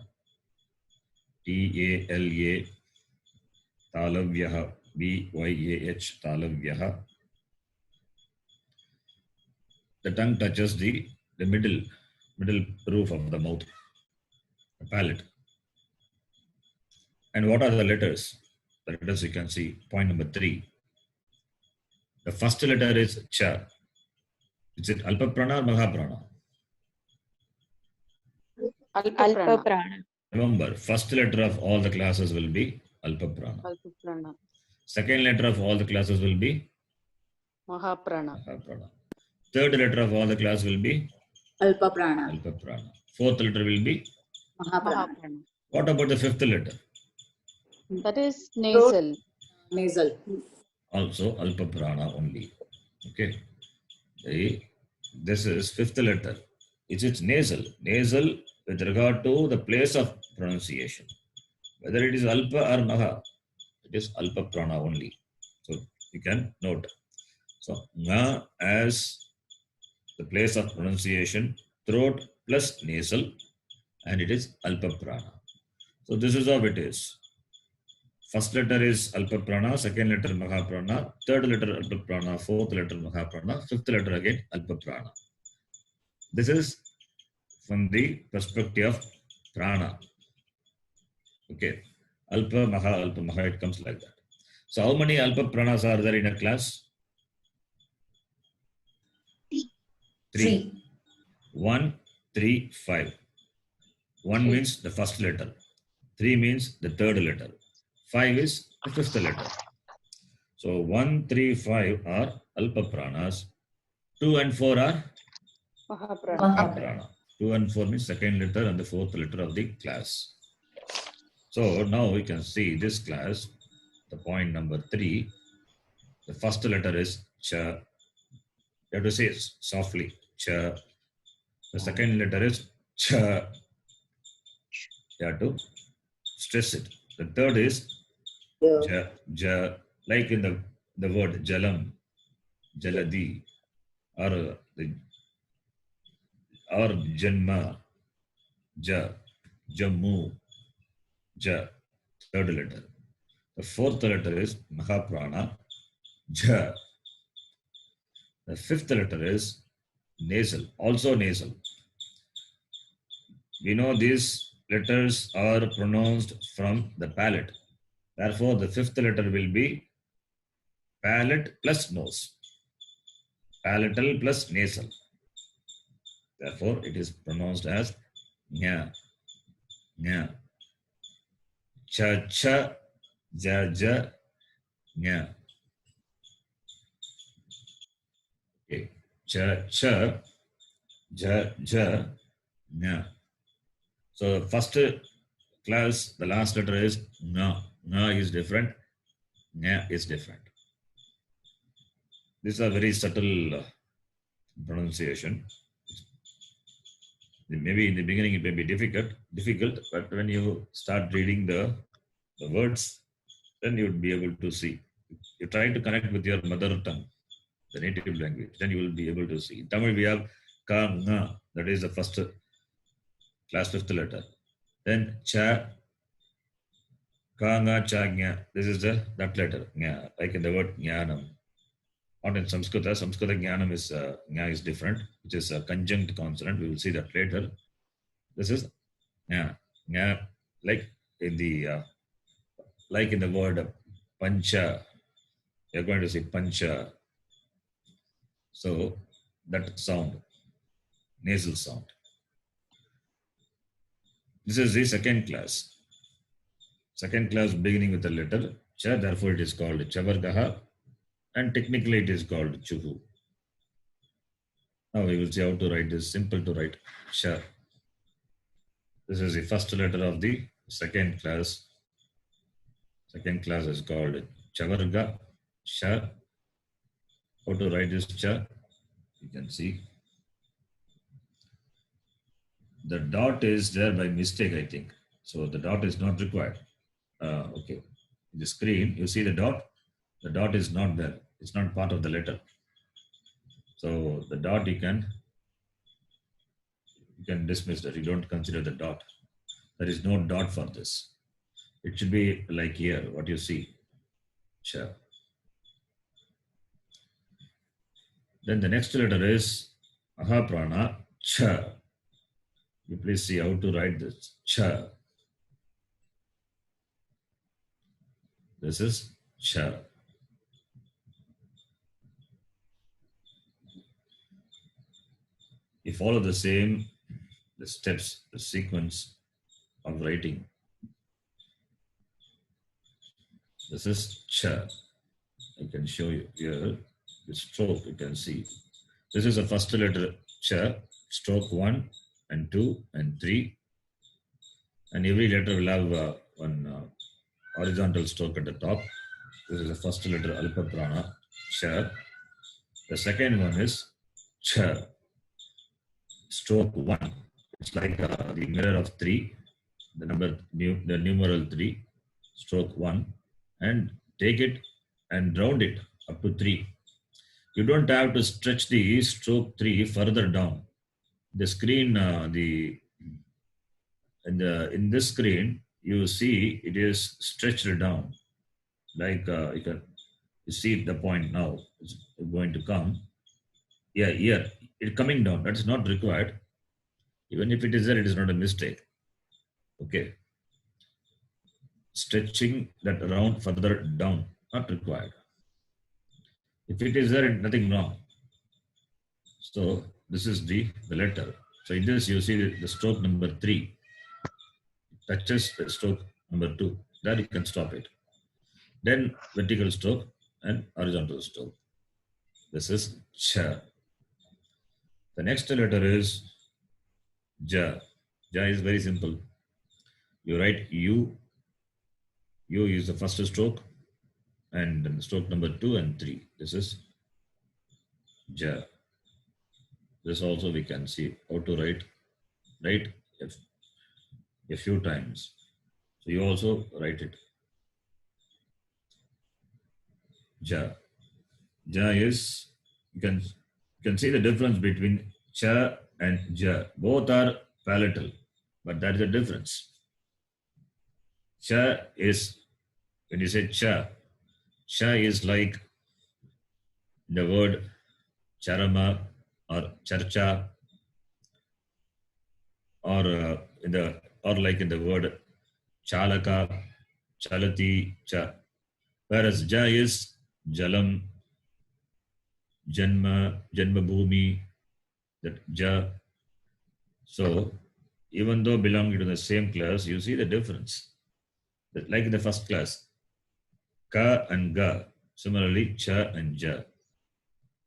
T-A-L-A, Talavyaha, B-Y-A-H, Talavyaha. The tongue touches the middle roof of the mouth, the palate. And what are the letters? The letters you can see. Point number 3. The first letter is Cha. Is it Alpa Prana or Mahaprana? Alpa Alpa prana. prana. Remember, first letter of all the classes will be Alpa Prana. Alpa prana. Second letter of all the classes will be Mahaprana. Mahaprana. Third letter of all the class will be Alpa prana. Alpa Prana. Fourth letter will be. Mahaprana. Mahaprana. What about the fifth letter? That is nasal. Nasal. Also Alpa Prana only. Okay. This is fifth letter. It's nasal. Nasal with regard to the place of pronunciation. Whether it is Alpa or Maha, it is Alpa Prana only. So you can note. So Nga as the place of pronunciation, throat plus nasal, and it is Alpa Prana. So this is how it is. First letter is Alpa Prana, second letter Mahaprana, third letter Alpa Prana, fourth letter Mahaprana, fifth letter again Alpa Prana. This is from the perspective of prana. Okay. Alpa Maha, it comes like that. So how many Alpa Pranas are there in a class? Three. 1, 3, 5. 1 means the first letter. 3 means the third letter. 5 is the fifth letter. So 1, 3, 5 are Alpa Pranas. 2 and 4 are Mahaprana. Mahaprana. 2 and 4 means second letter and the fourth letter of the class. So now we can see this class, the point number 3, the first letter is Cha. You have to say it softly, Cha. The second letter is Cha. You have to stress it. The third is Ja. Ja. Like in the word Jalam, Jaladi, or Janma, Ja, Jammu, Ja. Third letter. The fourth letter is Mahaprana, Ja. The fifth letter is nasal, also nasal. We know these letters are pronounced from the palate. Therefore, the fifth letter will be palate plus nose. Palatal plus nasal. Therefore, it is pronounced as Nya. Nya. Cha, cha, ja, ja, Nya. Okay. Cha, cha, ja, ja, Nya. So, first class, the last letter is Nga. Nga is different. Nya is different. This is a very subtle pronunciation. Maybe in the beginning it may be difficult, but when you start reading the words, then you would be able to see. You try to connect with your mother tongue, the native language, then you will be able to see. In Tamil we have Ka, Nga, that is the first class fifth letter. Then Cha, Ka, Nga, Cha, Nya. This is that letter, Nya, like in the word Jnanam. Not in Samskrita. Samskrita Jnanam is, Nya is different, which is a conjunct consonant. We will see that later. This is Nya. Nya, like in the word Pancha. You're going to say Pancha. So that sound, nasal sound. This is the second class. Second class beginning with the letter Cha, therefore it is called Chavargaha, and technically it is called Chuhu. Now we will see how to write this. Simple to write Cha. This is the first letter of the second class. Second class is called Chavarga, Cha. How to write this Cha? You can see. The dot is there by mistake, I think. So the dot is not required. Okay. In the screen, you see the dot? The dot is not there. It's not part of the letter. So the dot you can dismiss that. You don't consider the dot. There is no dot for this. It should be like here, what you see. Cha. Then the next letter is Mahaprana, Cha. You please see how to write this. Cha. This is Cha. You follow the same the steps, the sequence of writing. This is cha. I can show you here. The stroke you can see. This is the first letter cha, stroke 1 and 2 and 3. And every letter will have one horizontal stroke at the top. This is the first letter Alpa Prana, cha. The second one is cha, stroke 1. It's like the mirror of 3, the numeral 3, stroke 1, and take it and round it up to 3. You don't have to stretch the stroke 3 further down. The screen, in this screen, you see it is stretched down. Like you see the point now. It's going to come. Yeah, here. It's coming down. That is not required. Even if it is there, it is not a mistake. Okay. Stretching that around further down, not required. If it is there, nothing wrong. So this is the letter. So in this, you see the stroke number 3 touches the stroke number 2. There you can stop it. Then vertical stroke and horizontal stroke. This is cha. The next letter is ja. Ja is very simple. You write U. U is the first stroke, and then stroke number 2 and 3. This is ja. This also we can see how to write a few times. So you also write it. Ja. Ja is, you can see the difference between cha and ja. Both are palatal, but that is the difference. Cha is, when you say cha is like the word charama or charcha, or like in the word chalaka, chalati, cha. Whereas ja is jalam, janma, bhumi, that ja. So even though belonging to the same class, you see the difference. Like in the first class, ka and ga, similarly cha and ja.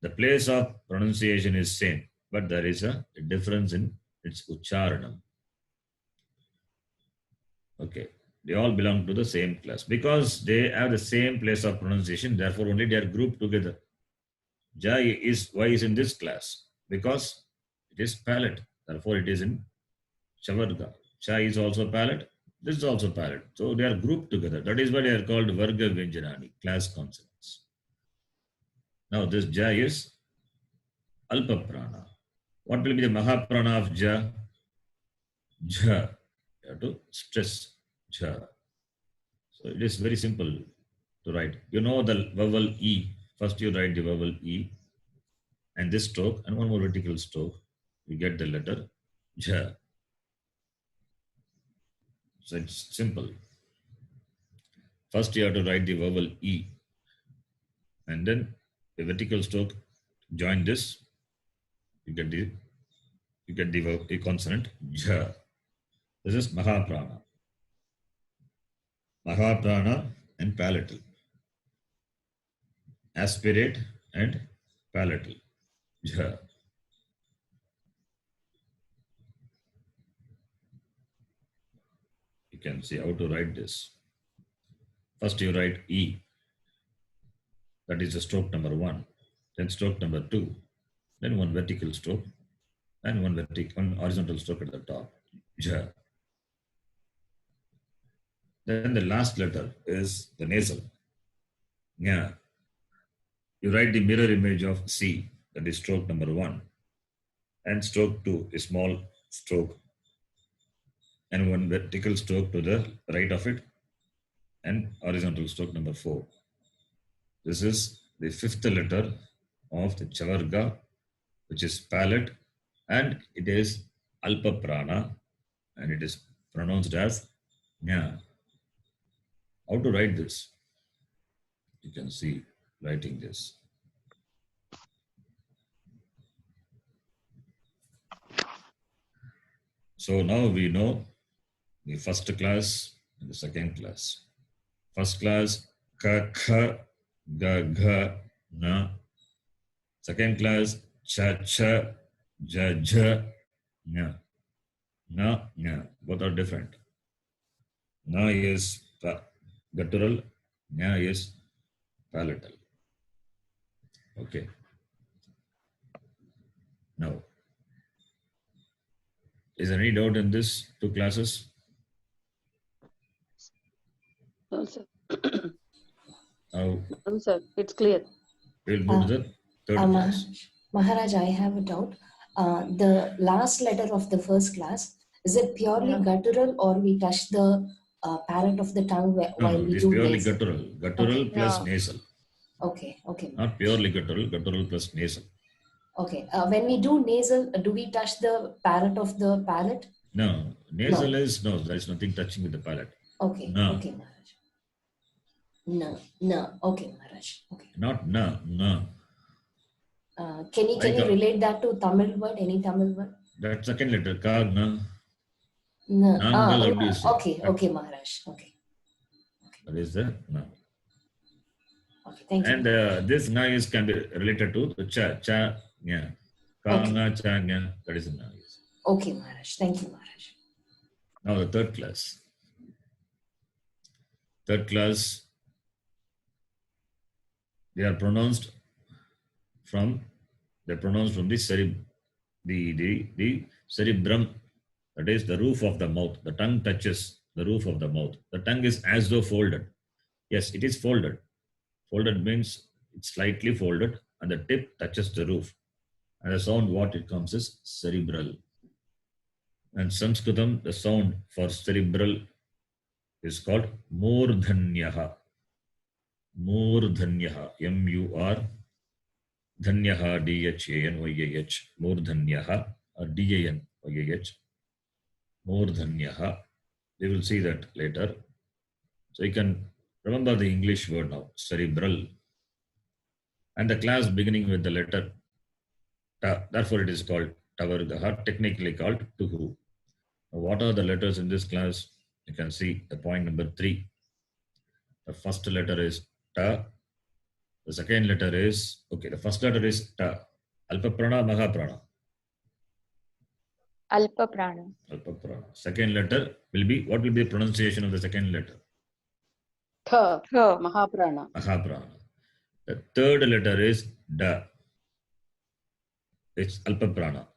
The place of pronunciation is same, but there is a difference in its ucharanam. Okay, they all belong to the same class because they have the same place of pronunciation. Therefore, only they are grouped together. Ja is, why is in this class? Because it is palate. Therefore, it is in chavarga. Cha is also palate. This is also palate. So they are grouped together. That is why they are called varga vyanjanani, class consonants. Now this ja is alpa prana. What will be the mahaprana of ja? Ja. You have to stress ja. So it is very simple to write. You know the vowel E. First you write the vowel E and this stroke and one more vertical stroke. You get the letter ja. So it's simple. First you have to write the vowel E and then the vertical stroke, join this, you get the consonant ja. This is mahaprana. Mahaprana and palatal. Aspirate and palatal. Ja. You can see how to write this. First you write E. That is the stroke number 1. Then stroke number 2. Then one vertical stroke and one horizontal stroke at the top. Ja. Then the last letter is the nasal. Yeah. You write the mirror image of C, that is stroke number 1. And stroke 2, a small stroke. And one vertical stroke to the right of it. And horizontal stroke number 4. This is the 5th letter of the chavarga, which is palate. And it is alpa prana. And it is pronounced as nya. How to write this? You can see writing this. So now we know the first class and the second class. First class, ka, kha, ga, gha, na. Second class, cha, cha, ja, ja, nya. Na, nya. Both are different. Na is guttural, nya is palatal. Okay. Now, is there any doubt in this two classes? No, sir. Now, No, sir. It's clear. we'll move to the third class. Maharaj, I have a doubt. The last letter of the first class, is it purely guttural or we touch the palate of the tongue No, while no, we it is do purely nasal? guttural. Guttural plus No. nasal. Okay, okay. Not purely guttural, guttural plus nasal. Okay. When we do nasal, do we touch the palate of the palate? No, nasal is no, there is nothing touching with the palate. Okay, No. okay, Maharaj. No, no. Okay, Maharaj. Okay. Not na, no. Can you Like relate that to Tamil word? Any Tamil word? that second letter, ka, na. No. Nangal, how do you say? Okay, okay, Maharaj. Okay, That is the na. okay. Thank you. And this na is can be related to the cha, cha, nya. Ka, Okay. na, cha, nya. That is the na. Okay, Maharaj. Thank you, Maharaj. Now the third class. Third class, they are pronounced from the cerebrum, that is the roof of the mouth. The tongue touches the roof of the mouth. The tongue is as though folded. Yes, it is folded. Folded means it's slightly folded and the tip touches the roof. And the sound what it comes is cerebral. And Sanskritam, the sound for cerebral is called Murdhanyaha. Murdhanyaha. M-U-R Dhanyaha, D-H-A-N-Y-A-H. Murdhanyaha or D-A-N-Y-A-H. Murdhanyaha. We will see that later. So you can remember the English word now, cerebral. And the class beginning with the letter Ta. Therefore it is called Tavargaha, technically called Tuhu. Now, what are the letters in this class? You can see the point number 3. The first letter is Ta. The second letter is, okay, the first letter is Ta. Alpa prana, Maha prana. Alpa prana. Alpa prana. Second letter will be, what will be the pronunciation of the second letter? Tha. Tha. Mahaprana. Maha prana. The third letter is Da. It's Alpa prana.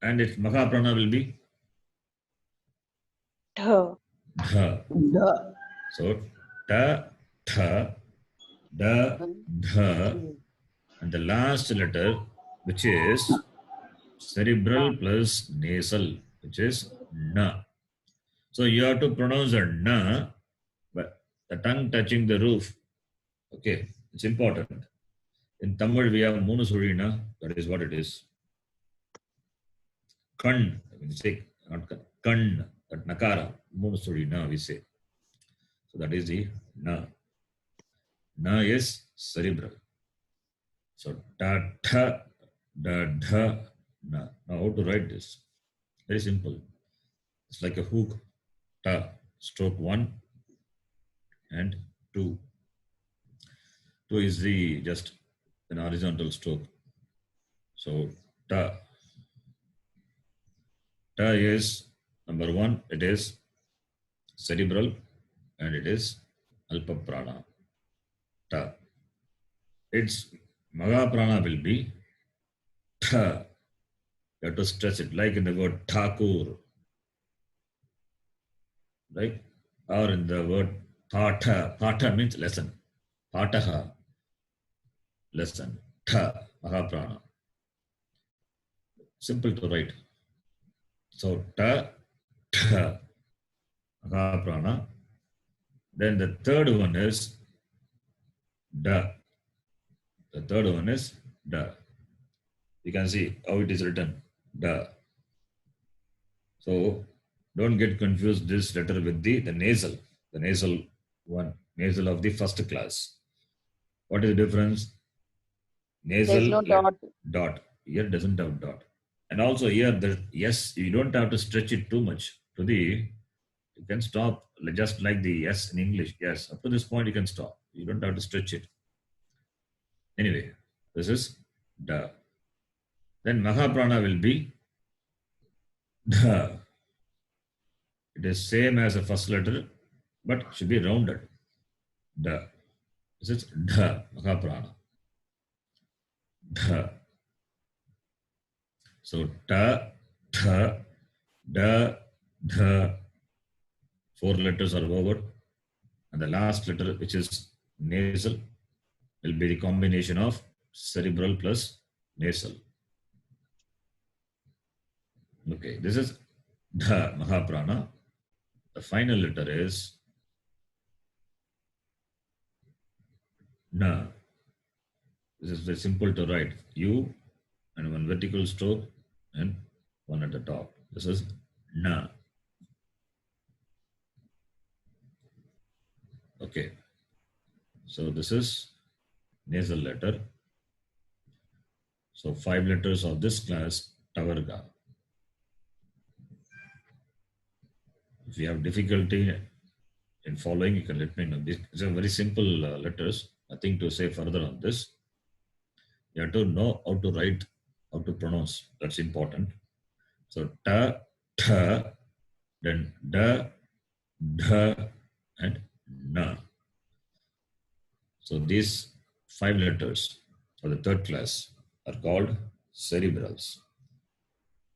And its Maha prana will be Dha. Dha. So Ta, Tha, Da, Dha, and the last letter, which is cerebral plus nasal, which is Na. So you have to pronounce a Na, but the tongue touching the roof. Okay, it's important. In Tamil, we have Moonu Surina, that is what it is. Kan, we say, not kan, Kan, that Nakara, Moonu Surina, we say. So that is the Na. Na is cerebral. So ta, tha, da, dha, na. Now how to write this? Very simple. It's like a hook. Ta, stroke 1 and 2. 2 is the just an horizontal stroke. So ta. Ta is number 1. It is cerebral and it is alpa prana. Ta. Its Maha prana will be Tha. You have to stress it, like in the word Thakur, right? Or in the word Patha. Patha means lesson. Pataha, lesson. Tha, Mahaprana. Simple to write. So Ta, Tha, Mahaprana. Then the third one is Da. The third one is Da. You can see how it is written. Da. So don't get confused this letter with the nasal. The nasal one. Nasal of the first class. What is the difference? Nasal There's no dot. dot. Here doesn't have dot. And also here, the yes, you don't have to stretch it too much. You can stop just like the yes in English. Yes, up to this point you can stop. You don't have to stretch it. Anyway, this is da. Then Mahaprana will be da. It is same as the first letter, but should be rounded. Da. This is da, Mahaprana. Da. So ta, tha, da, dha. 4 letters are over. And the last letter, which is nasal, will be the combination of cerebral plus nasal. Okay, this is dha, Mahaprana. The final letter is na. This is very simple to write. U and one vertical stroke and one at the top. This is na. Okay. So this is nasal letter. So 5 letters of this class, Tavarga. If you have difficulty in following, you can let me know. These are very simple letters. Nothing to say further on this. You have to know how to write, how to pronounce. That's important. So ta, tha, then da, dha, and na. So these 5 letters for the third class are called cerebrals.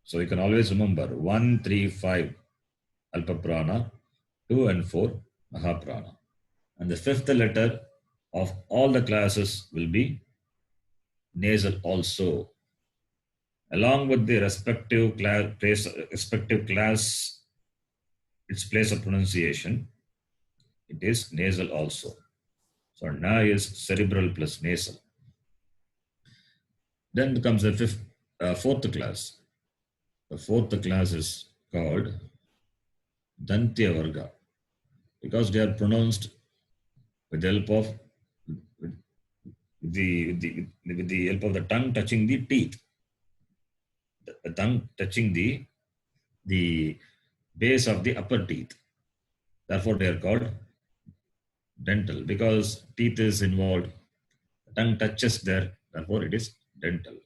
So you can always remember 1, 3, 5 Alpaprana, 2 and 4 Mahaprana. And the 5th letter of all the classes will be nasal also. Along with the respective class, its place of pronunciation, it is nasal also. So na is cerebral plus nasal. Then comes the 4th class. The 4th class is called Dantya Varga, because they are pronounced with the help of the help of the tongue touching the teeth. The tongue touching the base of the upper teeth. Therefore, they are called dental, because teeth is involved. The tongue touches there. Therefore, it is dental.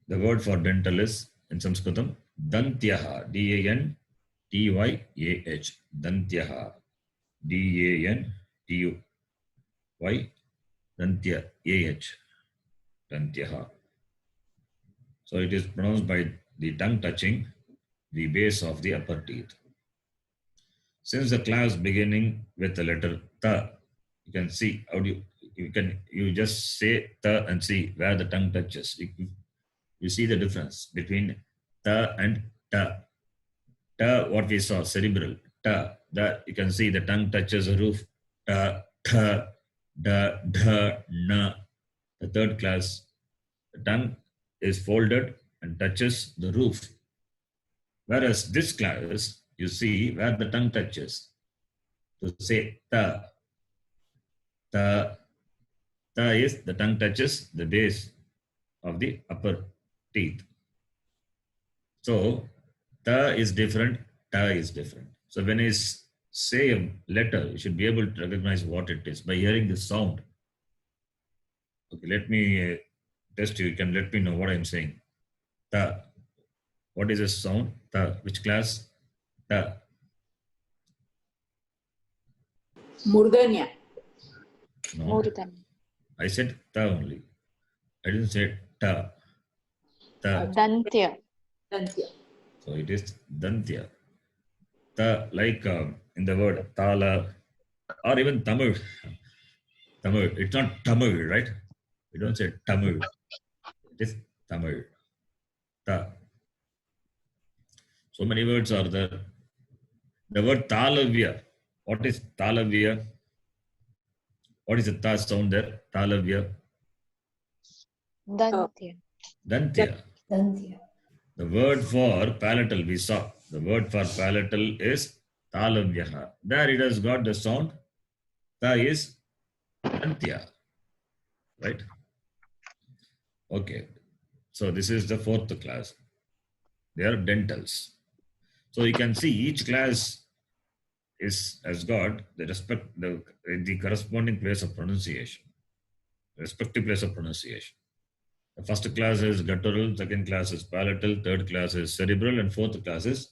The word for dental is in Sanskritam Dantyaha, D-A-N-T-Y-A-H, Dantyaha, D-A-N-T-Y, Dantya, A-H, Dantyaha. So it is pronounced by the tongue touching the base of the upper teeth. Since the class beginning with the letter ta, you can see how you just say ta and see where the tongue touches. You see the difference between ta and ta. Ta, what we saw, cerebral. Ta, that you can see the tongue touches the roof. Ta, tha, da, dha, na. The third class, the tongue is folded and touches the roof. Whereas this class, you see where the tongue touches. To say ta. Ta is the tongue touches the base of the upper teeth. So ta is different, ta is different. So when I say a letter, you should be able to recognize what it is by hearing the sound. Okay, let me test you. You can let me know what I'm saying. Ta. What is this sound? Ta. Which class? Ta. Murdanya. No. Murdana. I said ta only. I didn't say ta. Ta. Dantya. Dantya. So it is dantya. Ta, like in the word tala or even Tamil. Tamil. It's not Tamil, right? We don't say Tamil. It is Tamil. Ta. So many words are there. The word talavya. What is talavya? What is the ta sound there? Talavya. Dantya. Dantya. Dantya. The word for palatal we saw. The word for palatal is talavyaha. There it has got the sound. Ta is dantya. Right? Okay. So this is the fourth class. They are dentals. So you can see each class has got the corresponding place of pronunciation, respective place of pronunciation. The first class is guttural, second class is palatal, third class is cerebral, and fourth class is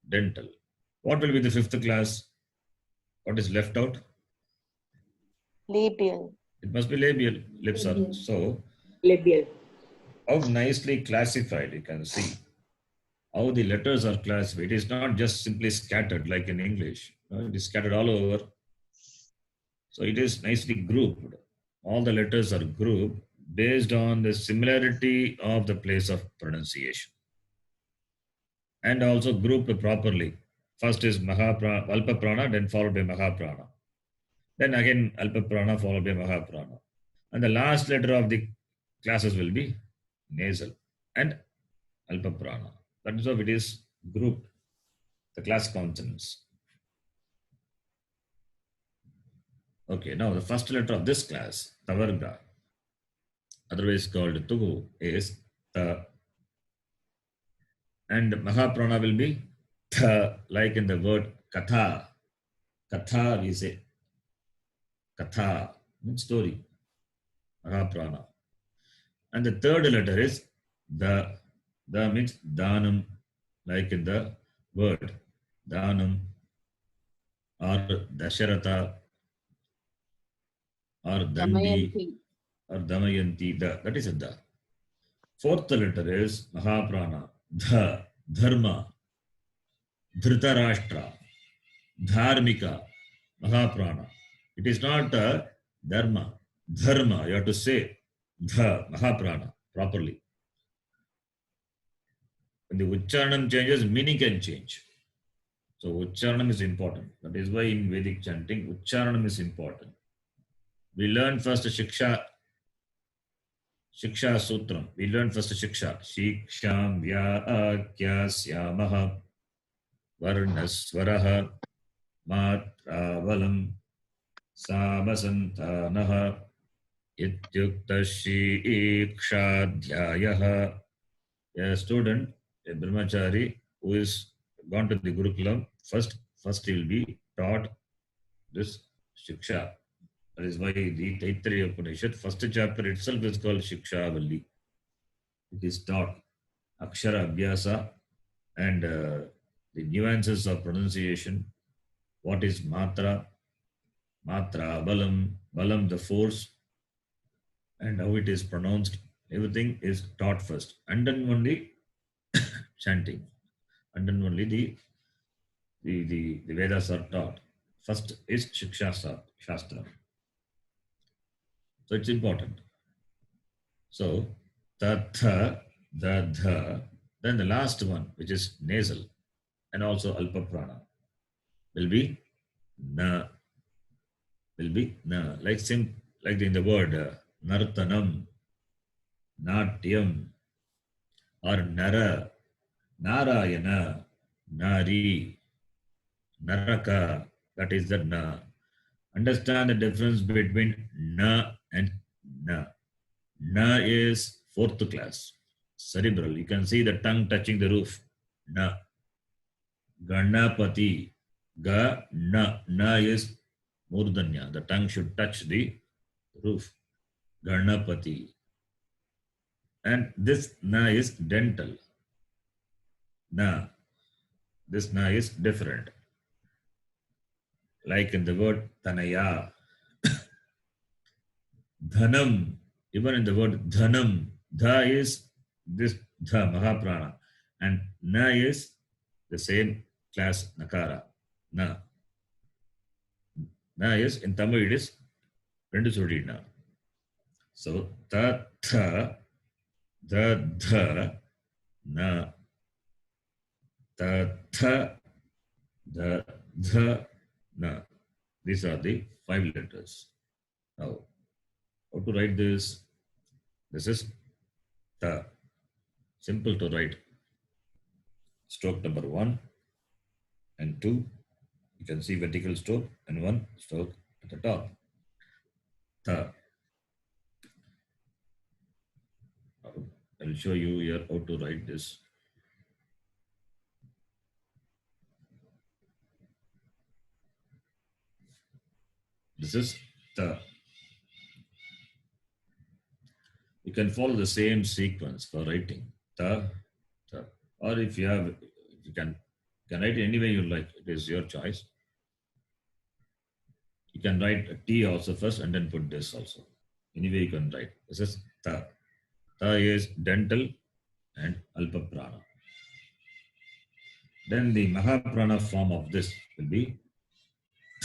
dental. What will be the fifth class? What is left out? Labial. It must be labial. Lips are. Labial. So Labial. how nicely classified, you can see how the letters are classified. It is not just simply scattered like in English. It is scattered all over. So it is nicely grouped. All the letters are grouped based on the similarity of the place of pronunciation. And also grouped properly. First is Alpa Prana, then followed by Mahaprana. Then again Alpa Prana followed by Mahaprana. And the last letter of the classes will be nasal and Alpa Prana. That is how it is grouped, the class consonants. Okay, now the first letter of this class, Tavarga, otherwise called Tugu, is Ta. And Mahaprana will be Ta, like in the word Katha. Katha, we say. Katha means story. Mahaprana. And the third letter is Da. Da means Danam, like in the word Danam or Dasharatha or Dandi Damayanti. or Damayanti. Da. That is a Da. Fourth letter is Mahaprana. Dha. Dharma. Dhritarashtra. Dharmika. Mahaprana. It is not a Dharma. Dharma. You have to say Dha. Mahaprana properly. When the Ucharanam changes, meaning can change. So Ucharanam is important. That is why in Vedic chanting, Ucharanam is important. We learn first Shiksha Sutram. We learn first Shiksha. Shiksham Vyakya Syamaha Varnasvaraha Matravalam Samasantanaha Ityukta Shikshadhyayaha. A student, a brahmachari who is gone to the Gurukulam, first he will be taught this Shiksha. That is why the Taittiriya Upanishad, first chapter itself is called Shikshavalli. It is taught Akshara Abhyasa and the nuances of pronunciation. What is Matra, Balam, the force, and how it is pronounced. Everything is taught first. And then only chanting. And then only the Vedas are taught. First is Shiksha Shastra. So it's important. So, Tatha, Dadha, then the last one, which is nasal, and also Alpa Prana, will be Na. Like in the word Nartanam, Natyam, or Nara, Narayana, Nari, Naraka, that is the Na. Understand the difference between Na and Na. Na is fourth class, cerebral. You can see the tongue touching the roof. Na. Ganapati. Ga, Na. Na is Murdanya. The tongue should touch the roof. Ganapati. And this Na is dental. Na. This Na is different. Like in the word Tanaya. Dhanam. Even in the word Dhanam. Dha is this Dha, Mahaprana. And Na is the same class Nakara. Na. Na is, in Tamil it is rendu sodi Na. So, Ta, Tha, Da, Dha, Na. Ta, Tha, Da, Dha, Na. These are the 5 letters. Now, how to write this? This is Ta. Simple to write. Stroke number 1 and 2. You can see vertical stroke and 1 stroke at the top. Ta. I will show you here how to write this. This is the. You can follow the same sequence for writing. The. Or if you have, you can write it any way you like. It is your choice. You can write a T also first and then put this also. Anyway, you can write. This is ta. Ta is dental and alpa prana. Then the Mahaprana form of this will be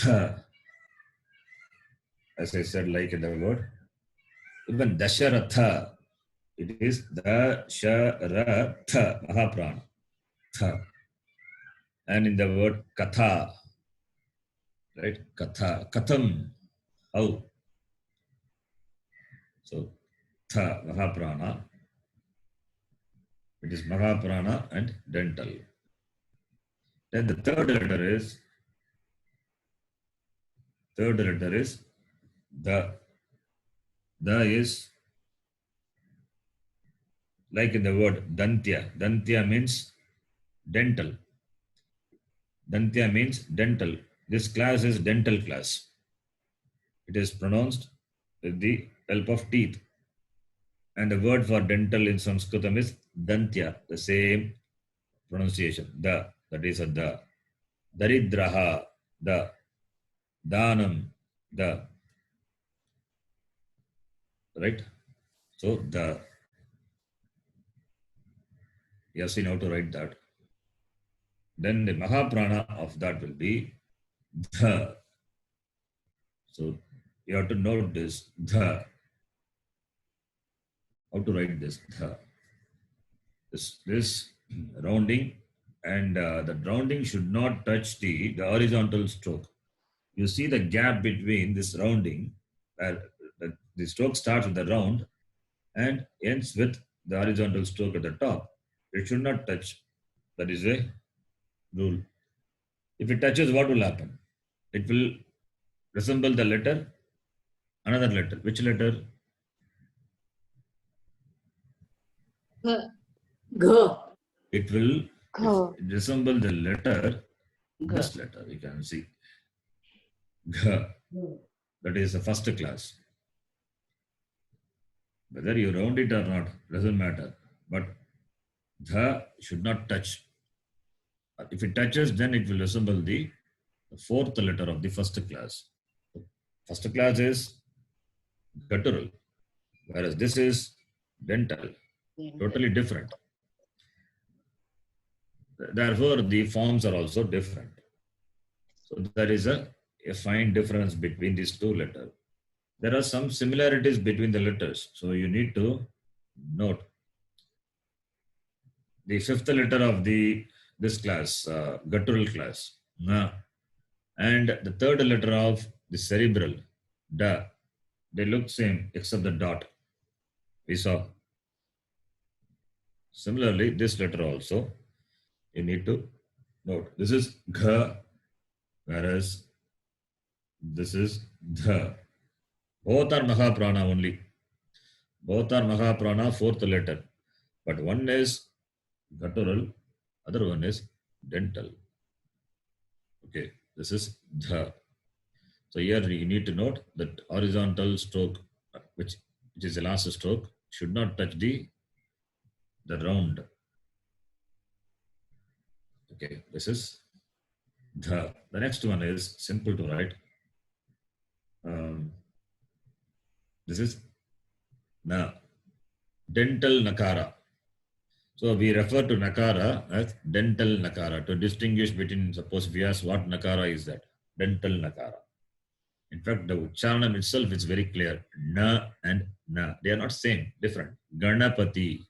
tha. As I said, like in the word, even Dasharatha, it is Dasharatha, Mahaprana. Tha. And in the word Katha, right? Katha, Katham, how? So, Tha, Mahaprana. It is Mahaprana and dental. Then the third letter is the. The is like in the word Dantya. Dantya means dental. Dantya means dental. This class is dental class. It is pronounced with the help of teeth. And the word for dental in Sanskritam is Dantya, the same pronunciation. That is a the. Daridraha, the. Danam, the. Right? So the. You have seen how to write that. Then the Mahaprana of that will be the. So you have to note this, the. How to write this, the. This rounding, and the rounding should not touch the horizontal stroke. You see the gap between this rounding, where the stroke starts with the round and ends with the horizontal stroke at the top. It should not touch. That is a rule. If it touches, what will happen? It will resemble the letter, another letter. Which letter? Gh. It will Gh. resemble the letter, this letter, you can see. Gh. That is the first class. Whether you round it or not, doesn't matter. But the should not touch. If it touches, then it will resemble the fourth letter of the first class. First class is guttural, whereas this is dental. Totally different. Therefore, the forms are also different. So there is a fine difference between these two letters. There are some similarities between the letters. So you need to note the fifth letter of this class, guttural class, na, and the third letter of the cerebral, da. They look same except the dot. We saw. Similarly, this letter also you need to note. This is gha, whereas this is dha. Both are Mahaprana only. Both are Mahaprana, fourth letter. But one is guttural, other one is dental. Okay, this is dha. So here you need to note that horizontal stroke, which is the last stroke, should not touch the round. Okay, this is dha. The next one is simple to write. This is na. Dental nakara. So we refer to nakara as dental nakara to distinguish between, suppose if you ask what nakara is that? Dental nakara. In fact, the Ucharanam itself is very clear. Na and na. They are not same, different. Ganapati.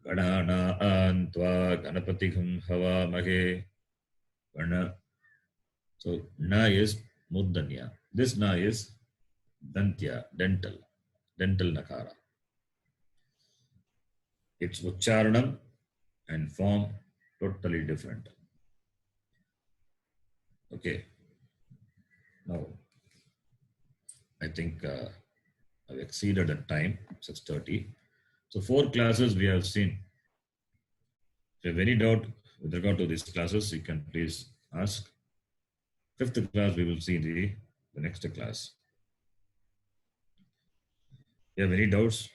Ganana antva ganapatiham hava mahe. Gana. So na is muddanya. This na is dantya, dental. Dental nakara. Its Ucharanam and form totally different. Okay. Now, I think I've exceeded the time, 6:30. So 4 classes we have seen. If you have any doubt with regard to these classes, you can please ask. 5th class we will see the next class. You have any doubts?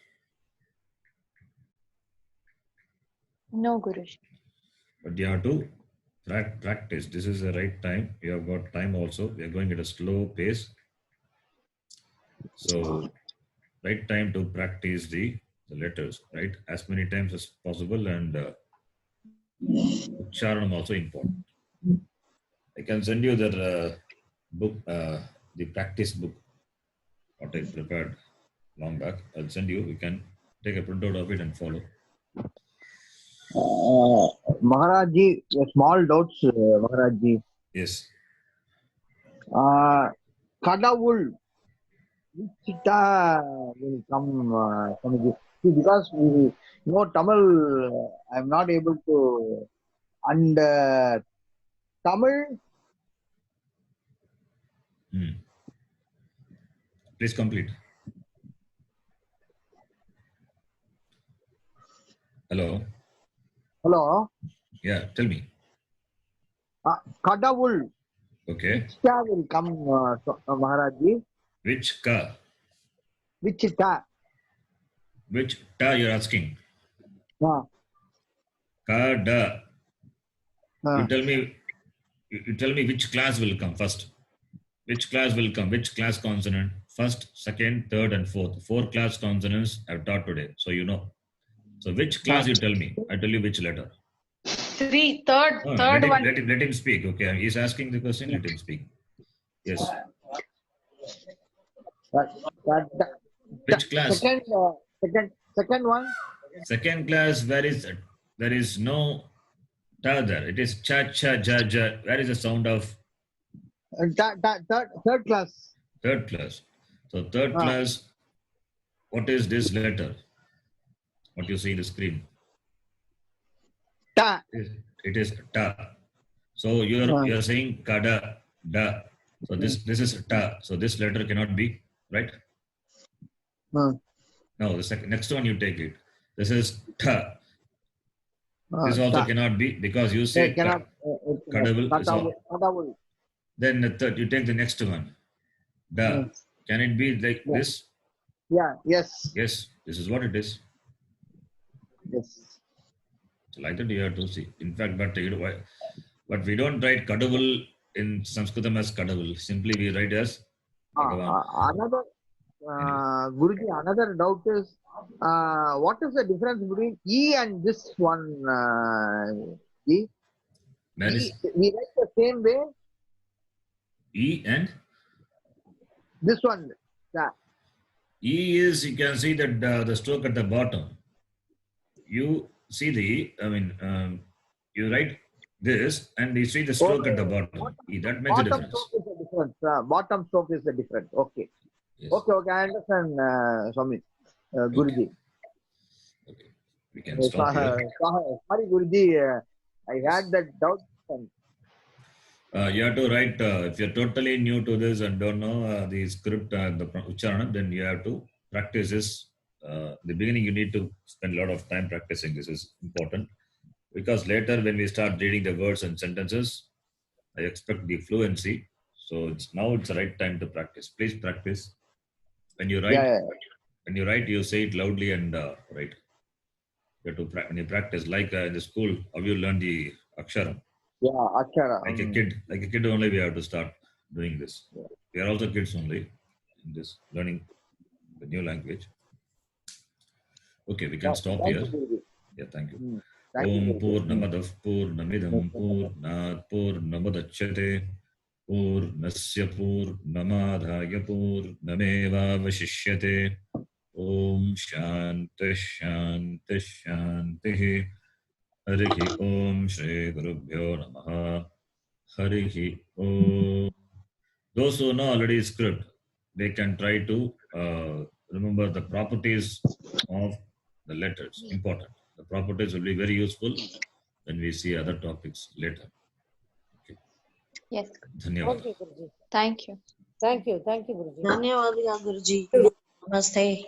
No, Guruji. But you have to practice. This is the right time. You have got time also. We are going at a slow pace. So, right time to practice the letters, right? As many times as possible, and Ucharanam also important. I can send you the book, the practice book, what I prepared long back. I'll send you. You can take a printout of it and follow. Maharajji, small doubts, Maharajji. Yes. Kadavul, which will come from this? See, because we know Tamil, I'm not able to. And Tamil, Please complete. Hello. hello, Yeah, tell me. Kadavul, Okay. which ta will come, Maharajji? Which ka? Which ta? Which ta you're asking? Uh, Ka da. uh, You tell me. You tell me which class will come first. Which class will come? Which class consonant? First, second, third, and fourth. 4 class consonants I've taught today. So you know. So which class you tell me? I tell you which letter. 3, third No, third one. let him speak. Okay, he's asking the question. Let him speak. Yes. Which class? Second one. Second class. There is no ta there. It is cha cha ja ja. Where is the sound of Third class. third class? So third class. What is this letter? What you see in the screen? Ta. It is ta. So you're saying kada da. So this is ta. So this letter cannot be right. No, the next one you take it. This is ta. This also cannot be because you say kadavul. Then the third, you take the next one. Da. Can it be like this? Yeah. Yes. Yes. This is what it is. Yes. So like that you have to see. In fact, but we don't write kadavul in Sanskritam as kadavul. Simply we write as Another Guruji, another doubt is what is the difference between E and this one? E? We write the same way. E and this one. Yeah. E is, you can see that the stroke at the bottom. You see you write this and you see the stroke at the bottom. That makes a difference. Bottom stroke is the difference. Okay. Yes. Okay, I understand, Swami. Guruji. Okay. We can stop here. Sorry, Guruji. I had that doubt. You have to write, if you're totally new to this and don't know the script, the Ucharana, then you have to practice this. The beginning, you need to spend a lot of time practicing. This is important because later when we start reading the words and sentences, I expect the fluency. So now it's the right time to practice. Please practice. When you write, you say it loudly and write. You have to when you practice, like in the school, how you learn the aksharam. Yeah, akshara. Like a kid only, we have to start doing this. We are also kids only in this learning the new language. Okay, we can stop here. Yeah, thank you. Om Purnamadav Purnamidam Purnat Purnamadachyate Purnasya Purnamadhaya Purnameva Vashishyate Om Shanti Shanti Shanti Harihi Om Shri Gurubhyo Namaha Harihi Om. Those who know already script, they can try to remember the properties of the letters. Important. The properties will be very useful when we see other topics later. Okay. Yes. Dhanyavad. Thank you. Thank you, Guruji. Dhanyavad, Guruji. Namaste.